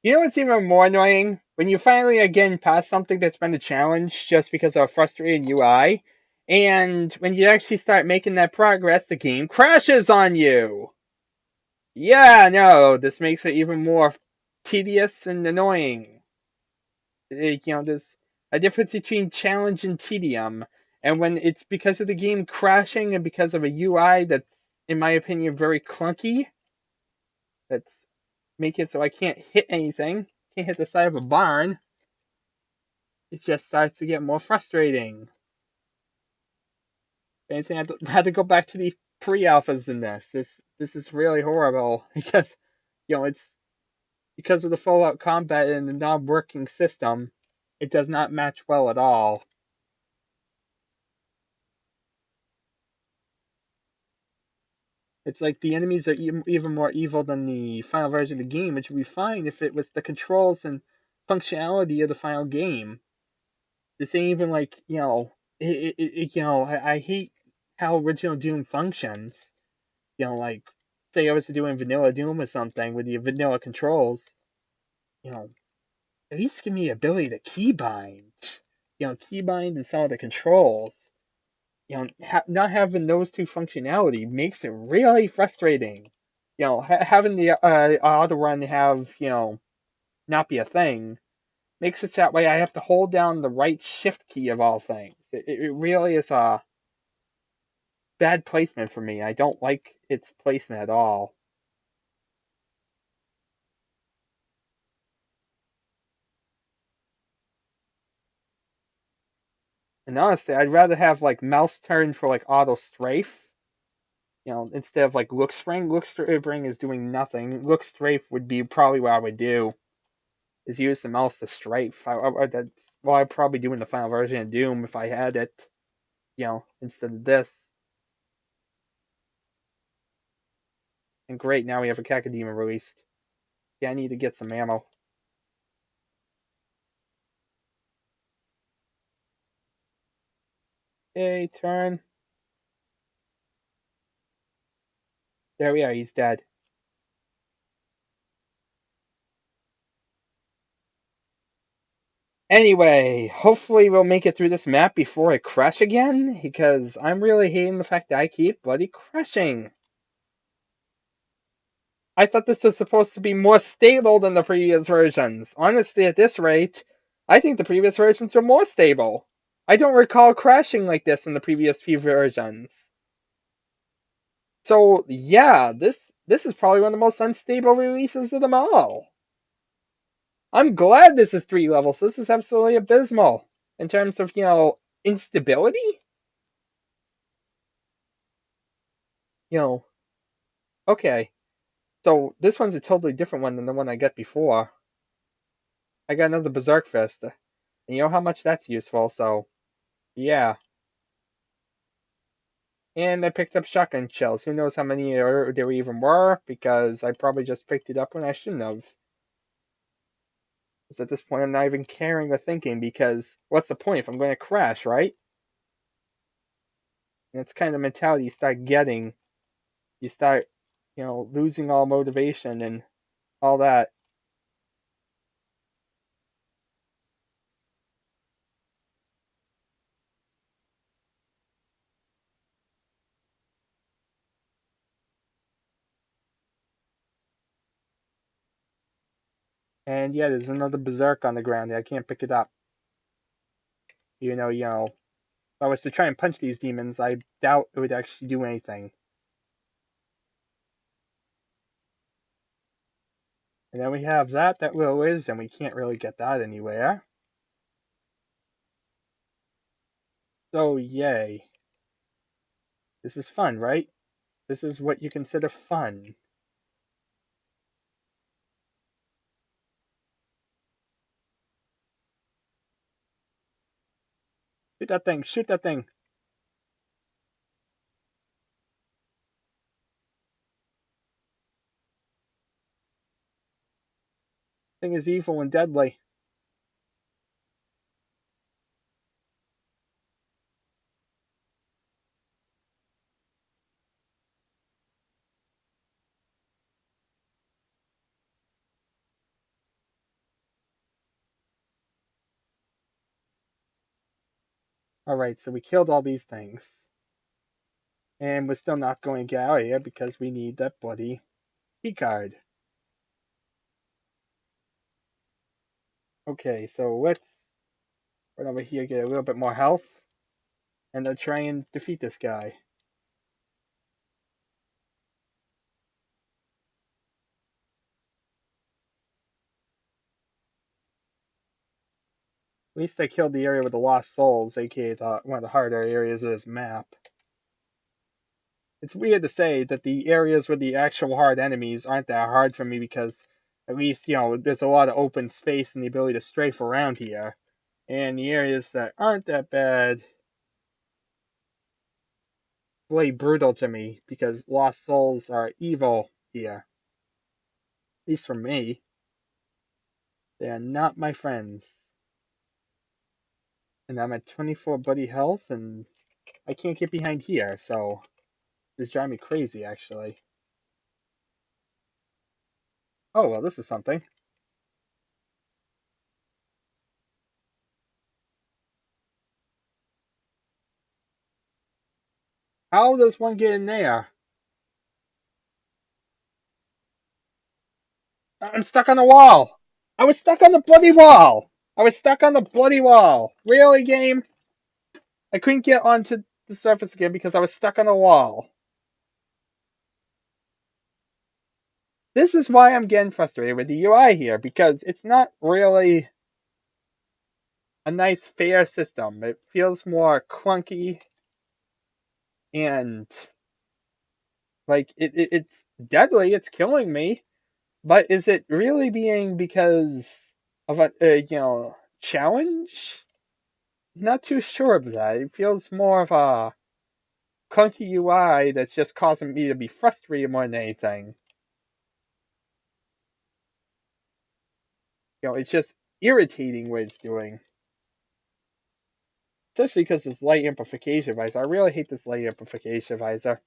You know what's even more annoying? When you finally again pass something that's been a challenge just because of a frustrating UI, and when you actually start making that progress, the game crashes on you! Yeah, no, this makes it even more tedious and annoying. There's a difference between challenge and tedium, and when it's because of the game crashing and because of a UI that's, in my opinion, very clunky, that's making it so I can't hit anything, can't hit the side of a barn, it just starts to get more frustrating. If anything, I'd rather go back to the pre-alphas than this. This is really horrible because, it's because of the Fallout combat and the non-working system, it does not match well at all. It's like the enemies are even more evil than the final version of the game, which would be fine if it was the controls and functionality of the final game. This ain't even like, I hate how original Doom functions. Like, say I was doing vanilla Doom or something with the vanilla controls, at least give me the ability to keybind. Keybind and some of the controls. Not having those two functionality makes it really frustrating. Having the auto run have, not be a thing makes it that way I have to hold down the right shift key of all things. It really is a bad placement for me. I don't like its placement at all. And honestly, I'd rather have like mouse turn for like auto strafe. Instead of like look spring. Look spring is doing nothing. Look strafe would be probably what I would do. Is use the mouse to strafe. That's what I'd probably do in the final version of Doom if I had it. Instead of this. And great, now we have a Cacodemon released. Yeah, I need to get some ammo. Hey, turn. There we are, he's dead. Anyway, hopefully we'll make it through this map before I crash again, because I'm really hating the fact that I keep bloody crashing. I thought this was supposed to be more stable than the previous versions. Honestly, at this rate, I think the previous versions are more stable. I don't recall crashing like this in the previous few versions. So, yeah, this is probably one of the most unstable releases of them all. I'm glad this is 3 levels. This is absolutely abysmal in terms of, instability. Okay. So this one's a totally different one than the one I got before. I got another Berserk Fist. And you know how much that's useful, so yeah. And I picked up shotgun shells. Who knows how many there even were, because I probably just picked it up when I shouldn't have. Because at this point I'm not even caring or thinking, because what's the point if I'm going to crash, right? And it's kind of the mentality you start getting. You start, losing all motivation and all that. And yeah, there's another Berserk on the ground. I can't pick it up. If I was to try and punch these demons, I doubt it would actually do anything. And then we have that will is, and we can't really get that anywhere. So, yay. This is fun, right? This is what you consider fun. Shoot that thing, shoot that thing. Thing is evil and deadly. Alright, so we killed all these things. And we're still not going to get out of here because we need that bloody key card. Okay, so let's run over here, get a little bit more health, and then try and defeat this guy. At least I killed the area with the lost souls, aka one of the harder areas of this map. It's weird to say that the areas with the actual hard enemies aren't that hard for me because at least, there's a lot of open space and the ability to strafe around here. And the areas that aren't that bad play brutal to me because lost souls are evil here. At least for me. They are not my friends. And I'm at 24 bloody health and I can't get behind here, so this drives me crazy actually. Oh well, this is something. How does one get in there? I'm stuck on the wall! I was stuck on the bloody wall! I was stuck on the bloody wall! Really, game? I couldn't get onto the surface again because I was stuck on the wall. This is why I'm getting frustrated with the UI here, because it's not really a nice, fair system. It feels more clunky and like it's deadly, it's killing me, but is it really being because of a challenge? Not too sure of that. It feels more of a clunky UI that's just causing me to be frustrated more than anything. It's just irritating what it's doing. Especially because this light amplification visor. I really hate this light amplification visor.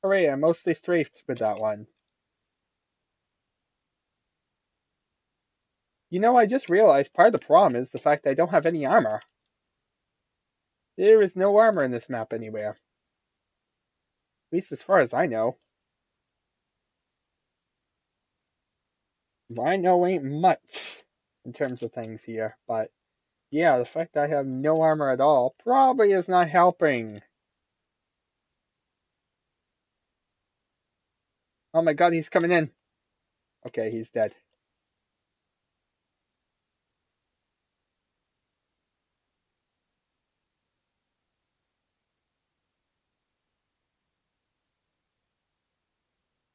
Hooray, I mostly strafed with that one. I just realized part of the problem is the fact that I don't have any armor. There is no armor in this map anywhere. At least as far as I know. I know ain't much in terms of things here, but yeah, the fact that I have no armor at all probably is not helping. Oh my god, he's coming in. Okay, he's dead.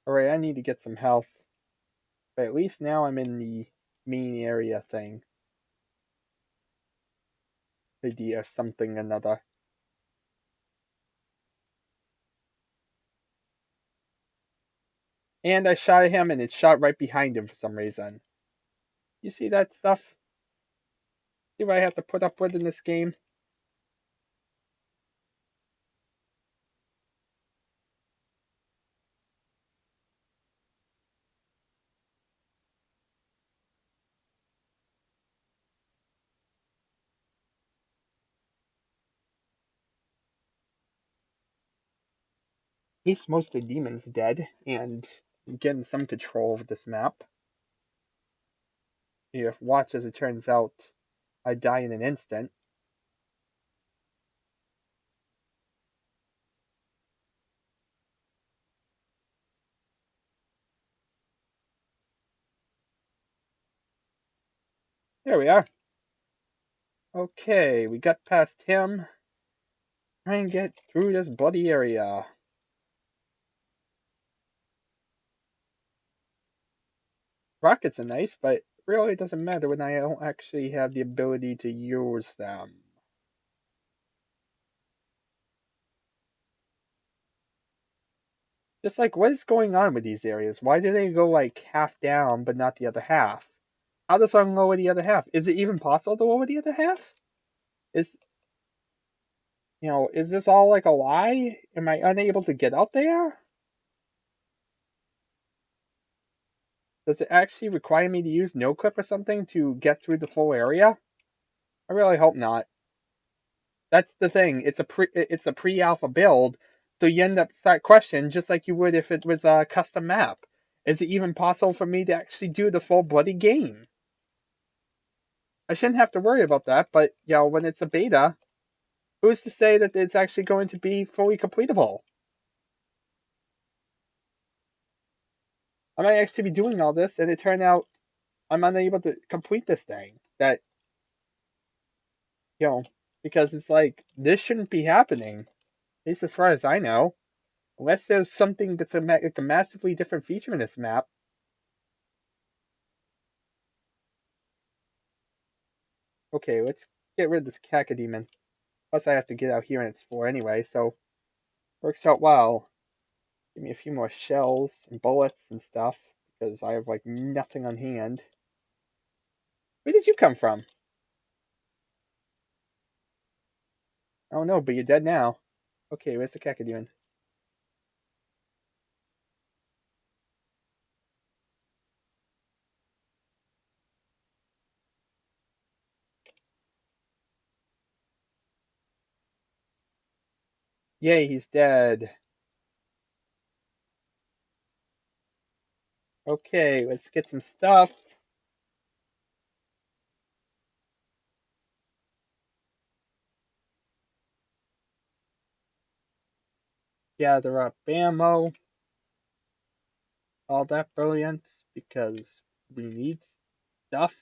Alright, I need to get some health. But at least now I'm in the main area thing. Idea something another. And I shot at him and it shot right behind him for some reason. You see that stuff? See what I have to put up with in this game? At least most of the demons dead and getting some control of this map. If watch as it turns out, I die in an instant. There we are. Okay, we got past him. Try and get through this bloody area. Rockets are nice, but it really doesn't matter when I don't actually have the ability to use them. Just like, what is going on with these areas? Why do they go like half down but not the other half? How does one lower the other half? Is it even possible to lower the other half? Is is this all like a lie? Am I unable to get out there? Does it actually require me to use no clip or something to get through the full area? I really hope not. That's the thing. It's a pre-alpha build, so you end up start question just like you would if it was a custom map. Is it even possible for me to actually do the full bloody game? I shouldn't have to worry about that, but when it's a beta, who's to say that it's actually going to be fully completable? I might actually be doing all this, and it turned out I'm unable to complete this thing. That you know, because it's like this shouldn't be happening, at least as far as I know, unless there's something that's like a massively different feature in this map. Okay, let's get rid of this Cacodemon. Plus, I have to get out here and explore anyway, so works out well. Give me a few more shells and bullets and stuff because I have like nothing on hand. Where did you come from? Oh no, but you're dead now. Okay, where's the Cacodemon? Yay, he's dead. Okay, let's get some stuff. Gather up ammo. All that brilliance because we need stuff.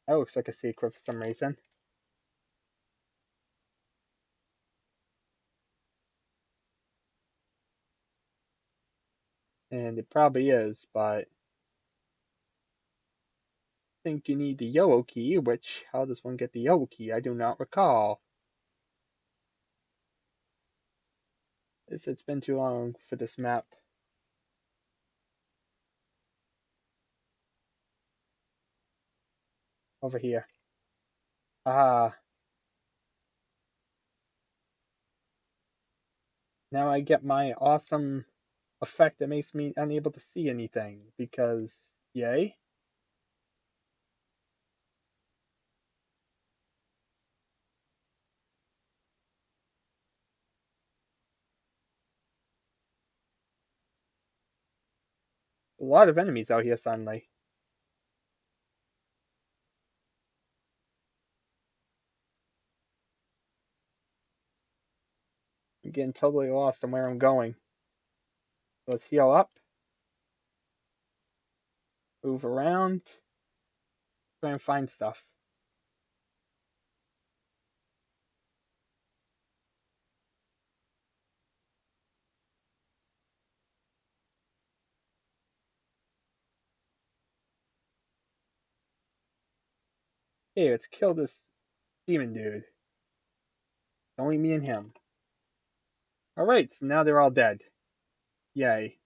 That looks like a secret for some reason. And it probably is, but I think you need the yellow key, which, how does one get the yellow key? I do not recall. It's been too long for this map. Over here. Ah. Now I get my awesome effect that makes me unable to see anything, because, yay. A lot of enemies out here suddenly. I'm getting totally lost on where I'm going. Let's heal up. Move around. Try and find stuff. Hey, let's kill this demon dude. Only me and him. Alright, so now they're all dead. Yay.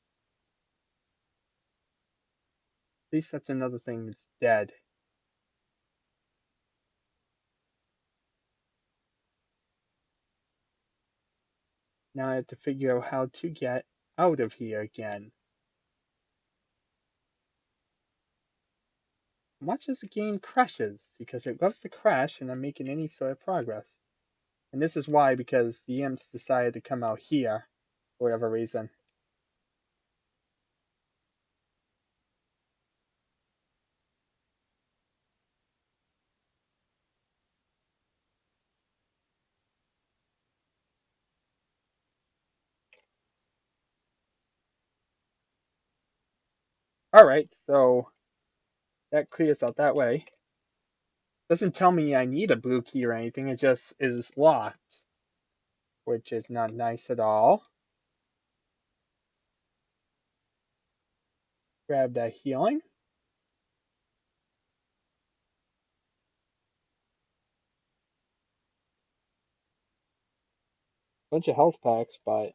At least that's another thing that's dead. Now I have to figure out how to get out of here again. Watch as the game crashes, because it loves to crash and I'm making any sort of progress. And this is why, because the imps decided to come out here, for whatever reason. Alright, so that clears out that way. Doesn't tell me I need a blue key or anything, it just is locked. Which is not nice at all. Grab that healing. Bunch of health packs, but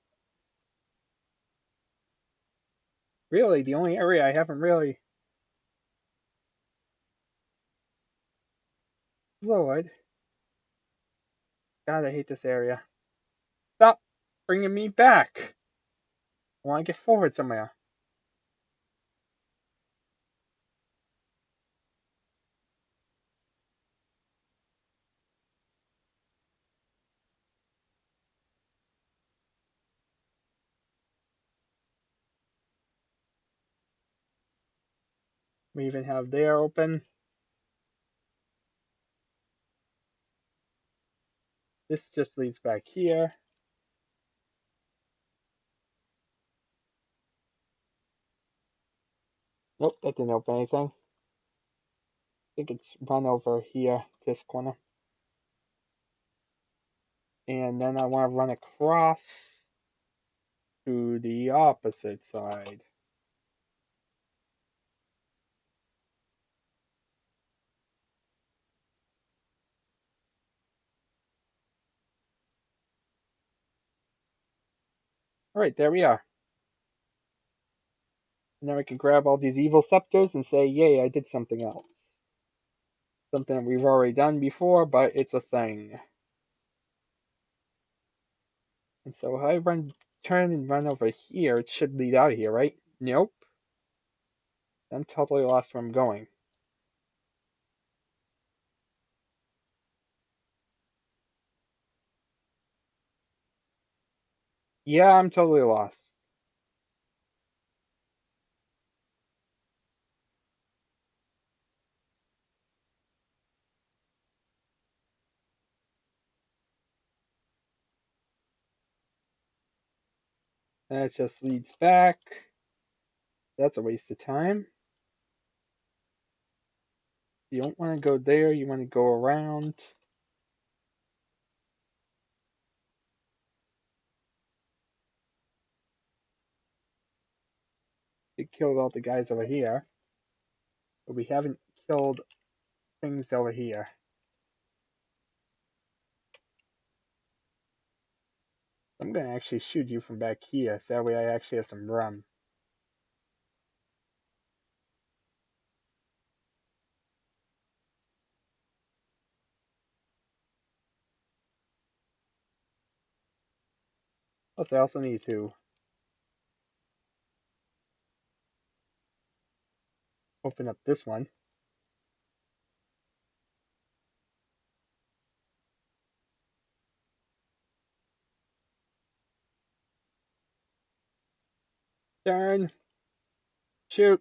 really the only area I haven't really explored. God, I hate this area. Stop bringing me back. I want to get forward somewhere. We even have there open. This just leads back here. Nope, that didn't open anything. I think it's run over here, this corner. And then I want to run across to the opposite side. Alright, there we are. Now we can grab all these evil scepters and say, yay, I did something else. Something that we've already done before, but it's a thing. And so if I turn and run over here, it should lead out of here, right? Nope. I'm totally lost where I'm going. Yeah, I'm totally lost. That just leads back. That's a waste of time. You don't want to go there, you want to go around. We killed all the guys over here, but we haven't killed things over here. I'm going to actually shoot you from back here, so that way I actually have some room. Plus, I also need to open up this one. Turn. Shoot.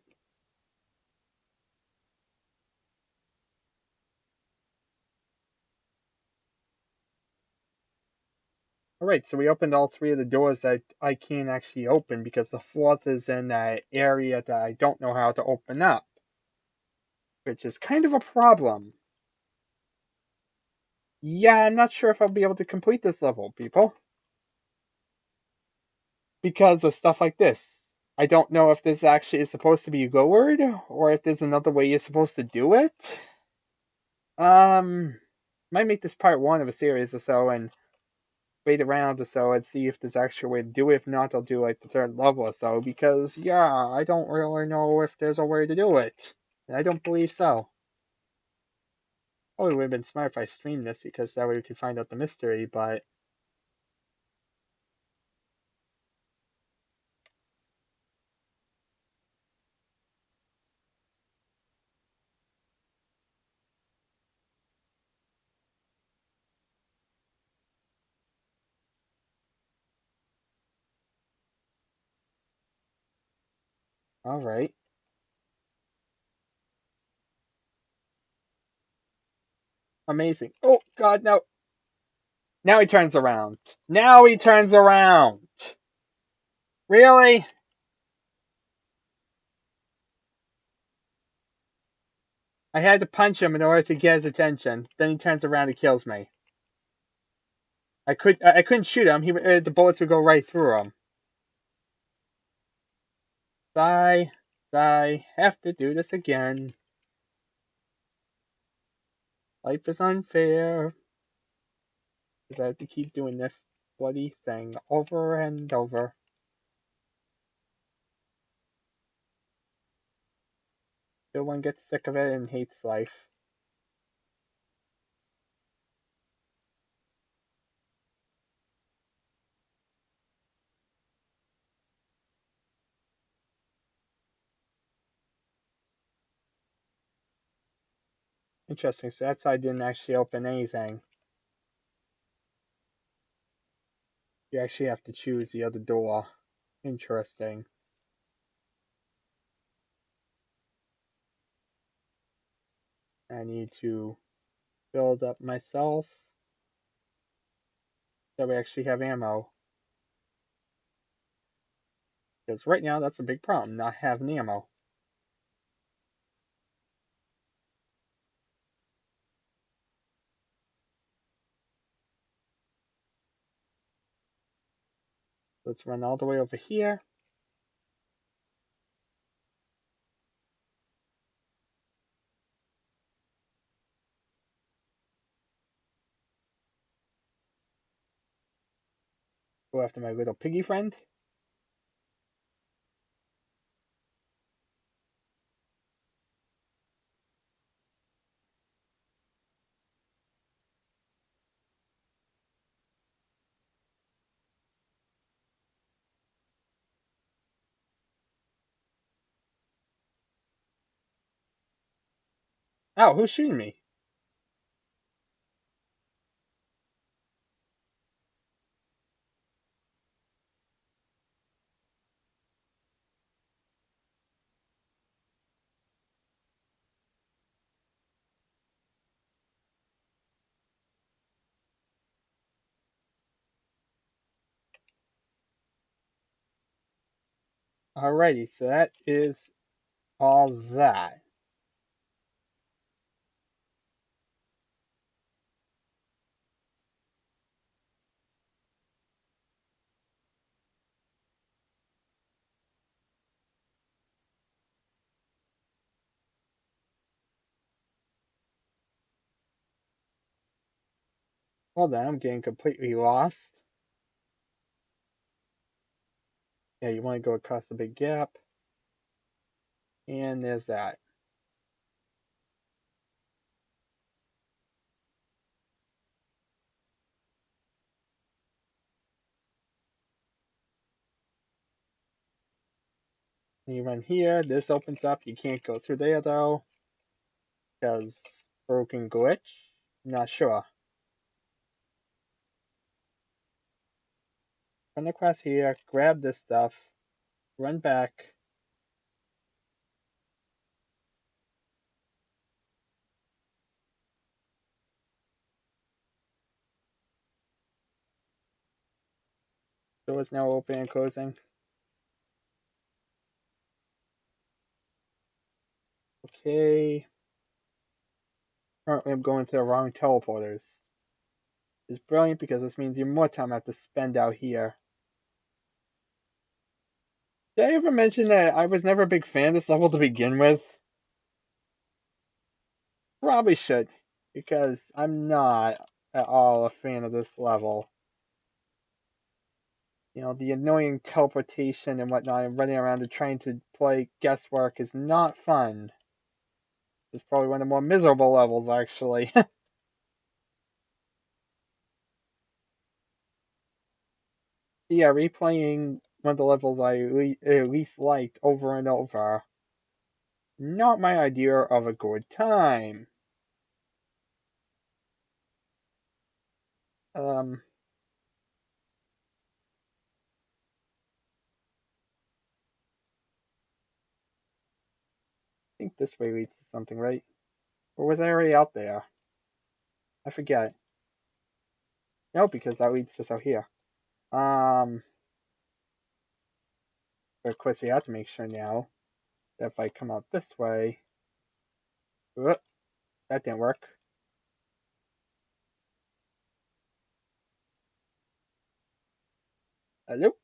Alright, so we opened all three of the doors that I can't actually open because the fourth is in that area that I don't know how to open up. Which is kind of a problem. Yeah, I'm not sure if I'll be able to complete this level, people. Because of stuff like this. I don't know if this actually is supposed to be lowered, or if there's another way you're supposed to do it. Might make this part one of a series or so, and wait around or so and see if there's actually a way to do it. If not, I'll do like the third level or so, because yeah, I don't really know if there's a way to do it. And I don't believe so. Oh, it would have been smart if I streamed this, because that way we could find out the mystery, but alright. Amazing. Oh, God, no. Now he turns around. Now he turns around. Really? I had to punch him in order to get his attention. Then he turns around and kills me. I couldn't shoot him. The bullets would go right through him. Die. I have to do this again. Life is unfair. Because I have to keep doing this bloody thing over and over. Till one gets sick of it and hates life. Interesting, so that side didn't actually open anything. You actually have to choose the other door. Interesting. I need to build up myself so we actually have ammo. Because right now that's a big problem, not having ammo. Let's run all the way over here. Go after my little piggy friend. Oh, who's shooting me? Alrighty, so that is all that. Well then, I'm getting completely lost. Yeah, you want to go across the big gap. And there's that. And you run here, this opens up, you can't go through there though. Because broken glitch? Not sure. Run across here, grab this stuff, run back. Doors now open and closing. Okay. Currently I'm going to the wrong teleporters. It's brilliant because this means even more time I have to spend out here. Did I ever mention that I was never a big fan of this level to begin with? Probably should, because I'm not at all a fan of this level. You know, the annoying teleportation and whatnot and running around and trying to play guesswork is not fun. It's probably one of the more miserable levels, actually. Yeah, replaying one of the levels I at least liked over and over. Not my idea of a good time. I think this way leads to something, right? Or was I already out there? I forget. No, because that leads just out here. But of course you have to make sure now that if I come out this way... Whoop, that didn't work. Nope,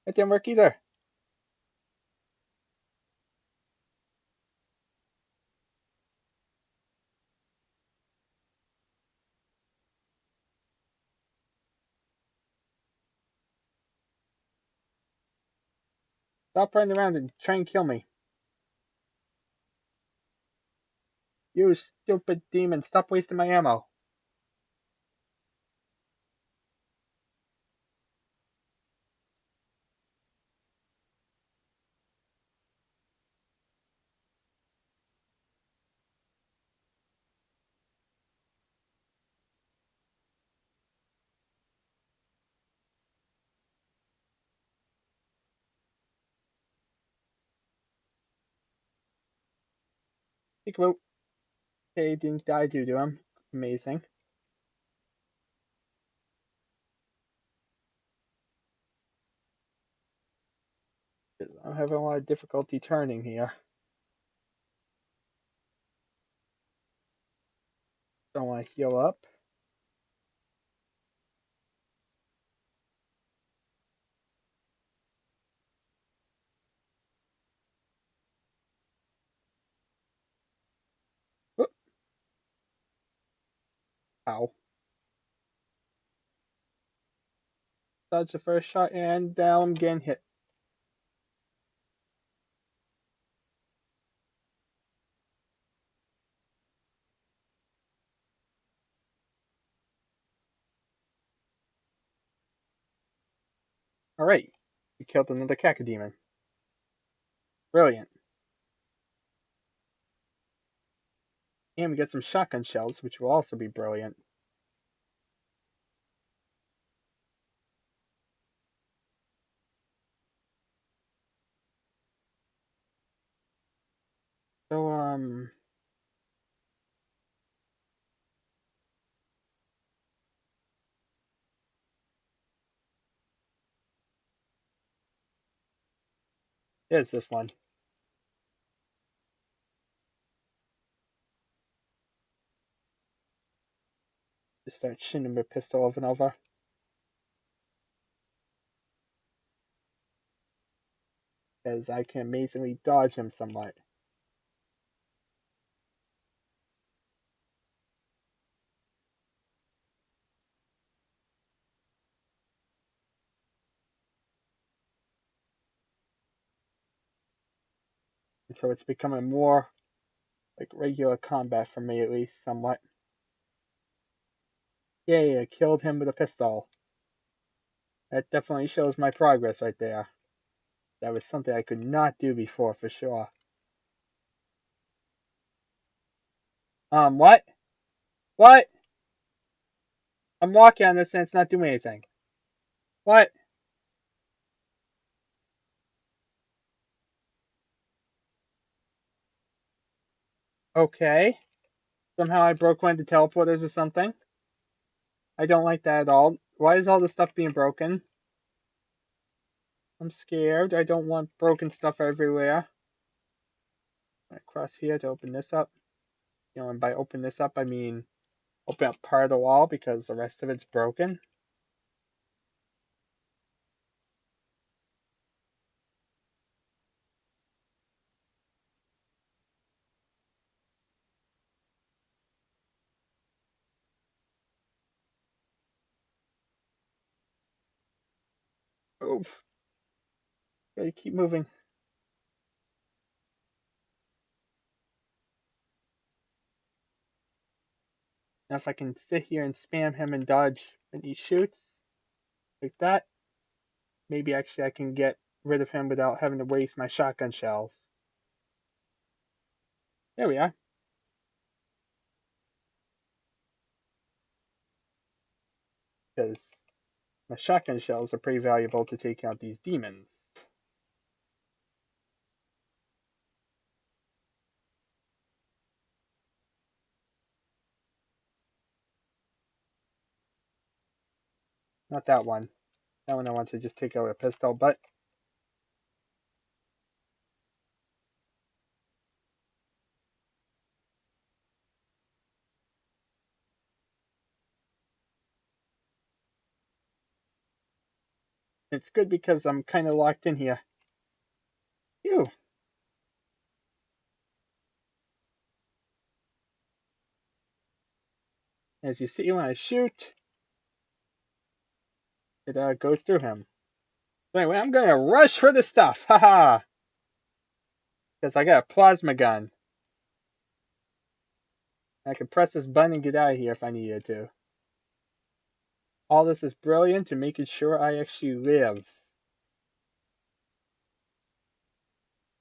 that didn't work either. Stop running around and try and kill me. You stupid demon, stop wasting my ammo. Peekaboo. Okay, didn't die due to him. Amazing. I'm having a lot of difficulty turning here. Don't want to heal up. Whoop. Ow. Dodge the first shot and down I'm getting hit. Alright. We killed another Cacodemon. Brilliant. And we get some shotgun shells, which will also be brilliant. So, there's this one. Just start shooting him with a pistol over and over. As I can amazingly dodge him somewhat. And so it's becoming more like regular combat for me, at least, somewhat. Yay, I killed him with a pistol. That definitely shows my progress right there. That was something I could not do before, for sure. What? What? I'm walking on this and it's not doing anything. What? Okay. Somehow I broke one of the teleporters or something. I don't like that at all. Why is all this stuff being broken? I'm scared. I don't want broken stuff everywhere. Across here to open this up. And by open this up, I mean open up part of the wall because the rest of it's broken. Oof. Gotta keep moving. Now if I can sit here and spam him and dodge when he shoots, like that, maybe actually I can get rid of him without having to waste my shotgun shells. There we are. Because my shotgun shells are pretty valuable to take out these demons. Not that one. That one I want to just take out with a pistol, but it's good because I'm kind of locked in here. Phew. As you see when I shoot, it goes through him. Anyway, I'm gonna rush for the stuff, haha! Because I got a plasma gun. I can press this button and get out of here if I needed to. All this is brilliant to making sure I actually live.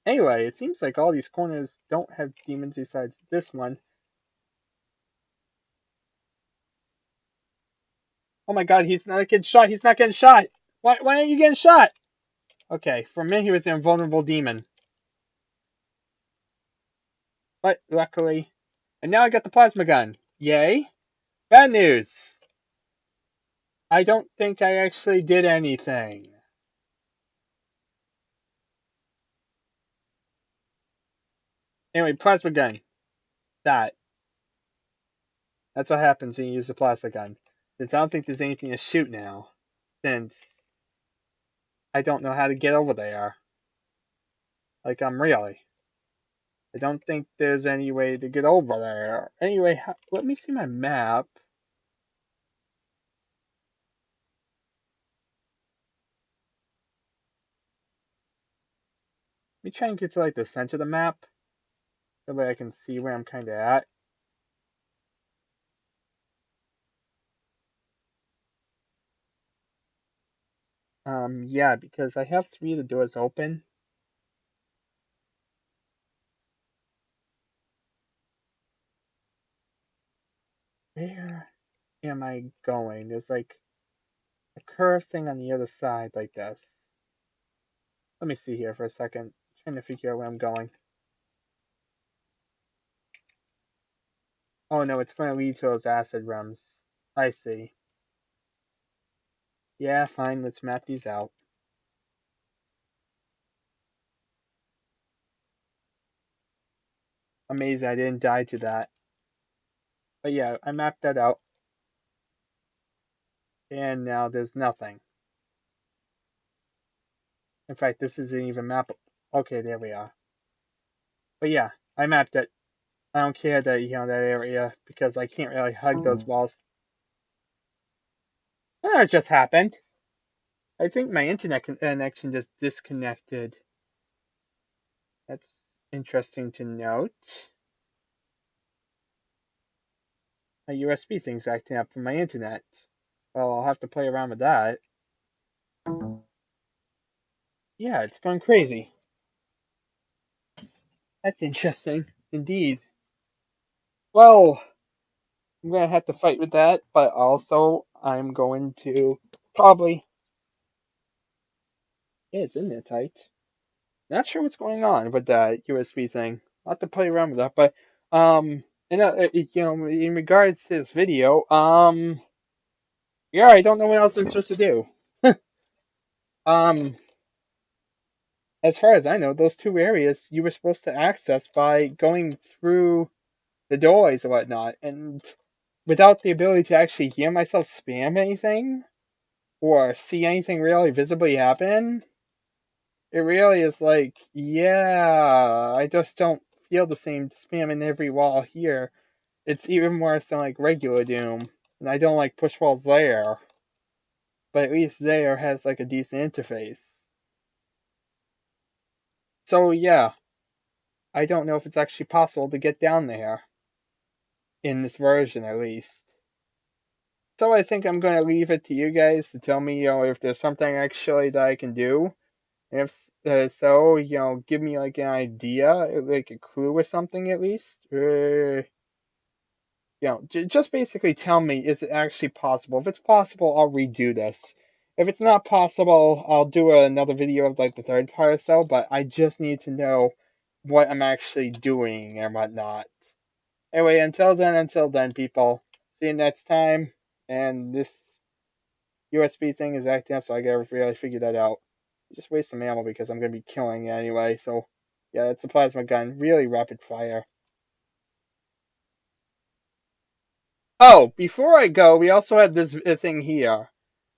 Anyway, it seems like all these corners don't have demons besides this one. Oh my god, he's not getting shot! He's not getting shot! Why aren't you getting shot? Okay, for me he was an invulnerable demon. But luckily... And now I got the plasma gun. Yay! Bad news! I don't think I actually did anything. Anyway, plasma gun. That's what happens when you use the plasma gun. Since I don't think there's anything to shoot now. Since I don't know how to get over there. Like, really. I don't think there's any way to get over there. Anyway, let me see my map. Let me try and get to, like, the center of the map. That way I can see where I'm kind of at. Yeah, because I have 3 of the doors open. Where am I going? There's, like, a curved thing on the other side like this. Let me see here for a second. I'm trying to figure out where I'm going. Oh no, it's going to lead to those acid realms. I see. Yeah, fine, let's map these out. Amazing, I didn't die to that. But yeah, I mapped that out. And now there's nothing. In fact, this isn't even mappable. Okay, there we are. But yeah, I mapped it. I don't care that, that area, because I can't really hug those walls. Oh, it just happened. I think my internet connection just disconnected. That's interesting to note. My USB thing's acting up for my internet. Well, I'll have to play around with that. Yeah, it's going crazy. That's interesting, indeed. Well, I'm going to have to fight with that, but also I'm going to probably... Yeah, it's in there tight. Not sure what's going on with that USB thing. I'll have to play around with that, but, in regards to this video, yeah, I don't know what else I'm supposed to do. Um, as far as I know, those 2 areas you were supposed to access by going through the doors and whatnot, and without the ability to actually hear myself spam anything or see anything really visibly happen, it really is like, yeah, I just don't feel the same spamming every wall here. It's even worse than like regular Doom, and I don't like push walls there, but at least there has like a decent interface. So yeah, I don't know if it's actually possible to get down there. In this version, at least. So I think I'm going to leave it to you guys to tell me, if there's something actually that I can do. And if so, give me like an idea, like a clue or something at least. Just basically tell me, is it actually possible? If it's possible, I'll redo this. If it's not possible, I'll do another video of like the 3rd part or so, but I just need to know what I'm actually doing and whatnot. Anyway, until then, people. See you next time. And this USB thing is acting up, so I gotta really figure that out. Just waste some ammo because I'm gonna be killing it anyway. So, yeah, it's a plasma gun. Really rapid fire. Oh, before I go, we also have this thing here.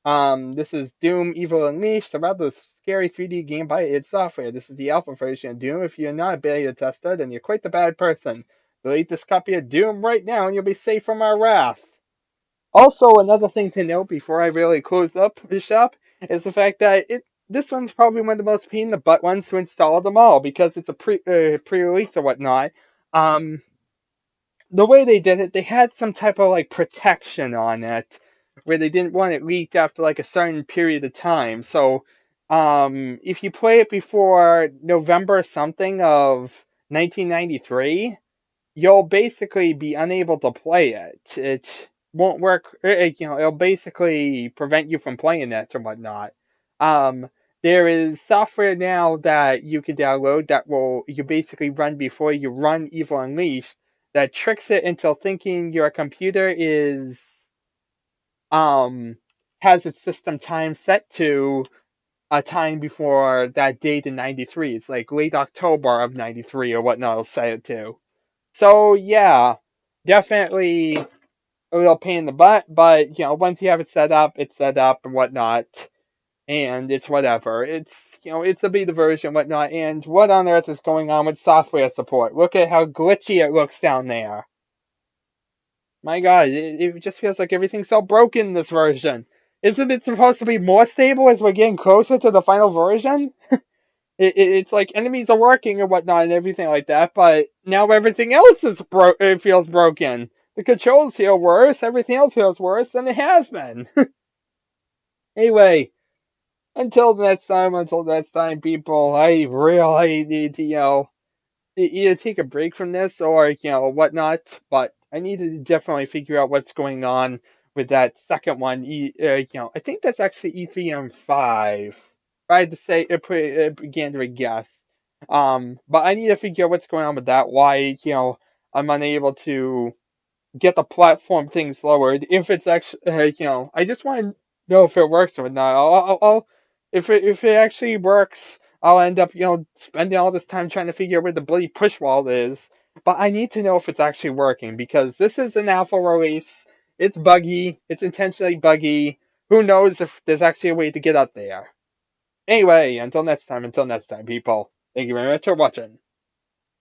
This is Doom Evil Unleashed, a rather scary 3D game by id Software. This is the alpha version of Doom. If you're not a beta tester, then you're quite the bad person. Delete this copy of Doom right now, and you'll be safe from our wrath. Also, another thing to note before I really close up the shop is the fact that this one's probably one of the most pain in the butt ones to install them all because it's a pre-release or whatnot. Um, the way they did it, they had some type of like protection on it, where they didn't want it leaked after like a certain period of time. So, if you play it before November something of 1993, you'll basically be unable to play it. It won't work. It'll basically prevent you from playing it or whatnot. Um, there is software now that you can download that will you basically run before you run Evil Unleashed that tricks it into thinking your computer is um has its system time set to a time before that date in '93. It's like late October of '93 or whatnot. It'll set it to. So yeah, definitely a little pain in the butt, but once you have it set up, it's set up and whatnot, and it's whatever. It's a beta version and whatnot, and what on earth is going on with software support? Look at how glitchy it looks down there. My god, it just feels like everything's so broken in this version. Isn't it supposed to be more stable as we're getting closer to the final version? It's like enemies are working and whatnot and everything like that, but now everything else it feels broken. The controls feel worse, everything else feels worse than it has been. Anyway, until next time, people, I really need to, either take a break from this or, whatnot, but I need to definitely figure out what's going on with that second one. I think that's actually E3M5. If I had to say, it began to guess. But I need to figure out what's going on with that, why, I'm unable to get the platform things lowered. If it's actually, I just want to know if it works or not. If it actually works, I'll end up, spending all this time trying to figure out where the bloody push wall is. But I need to know if it's actually working because this is an alpha release. It's buggy. It's intentionally buggy. Who knows if there's actually a way to get up there? Anyway, until next time, people. Thank you very much for watching.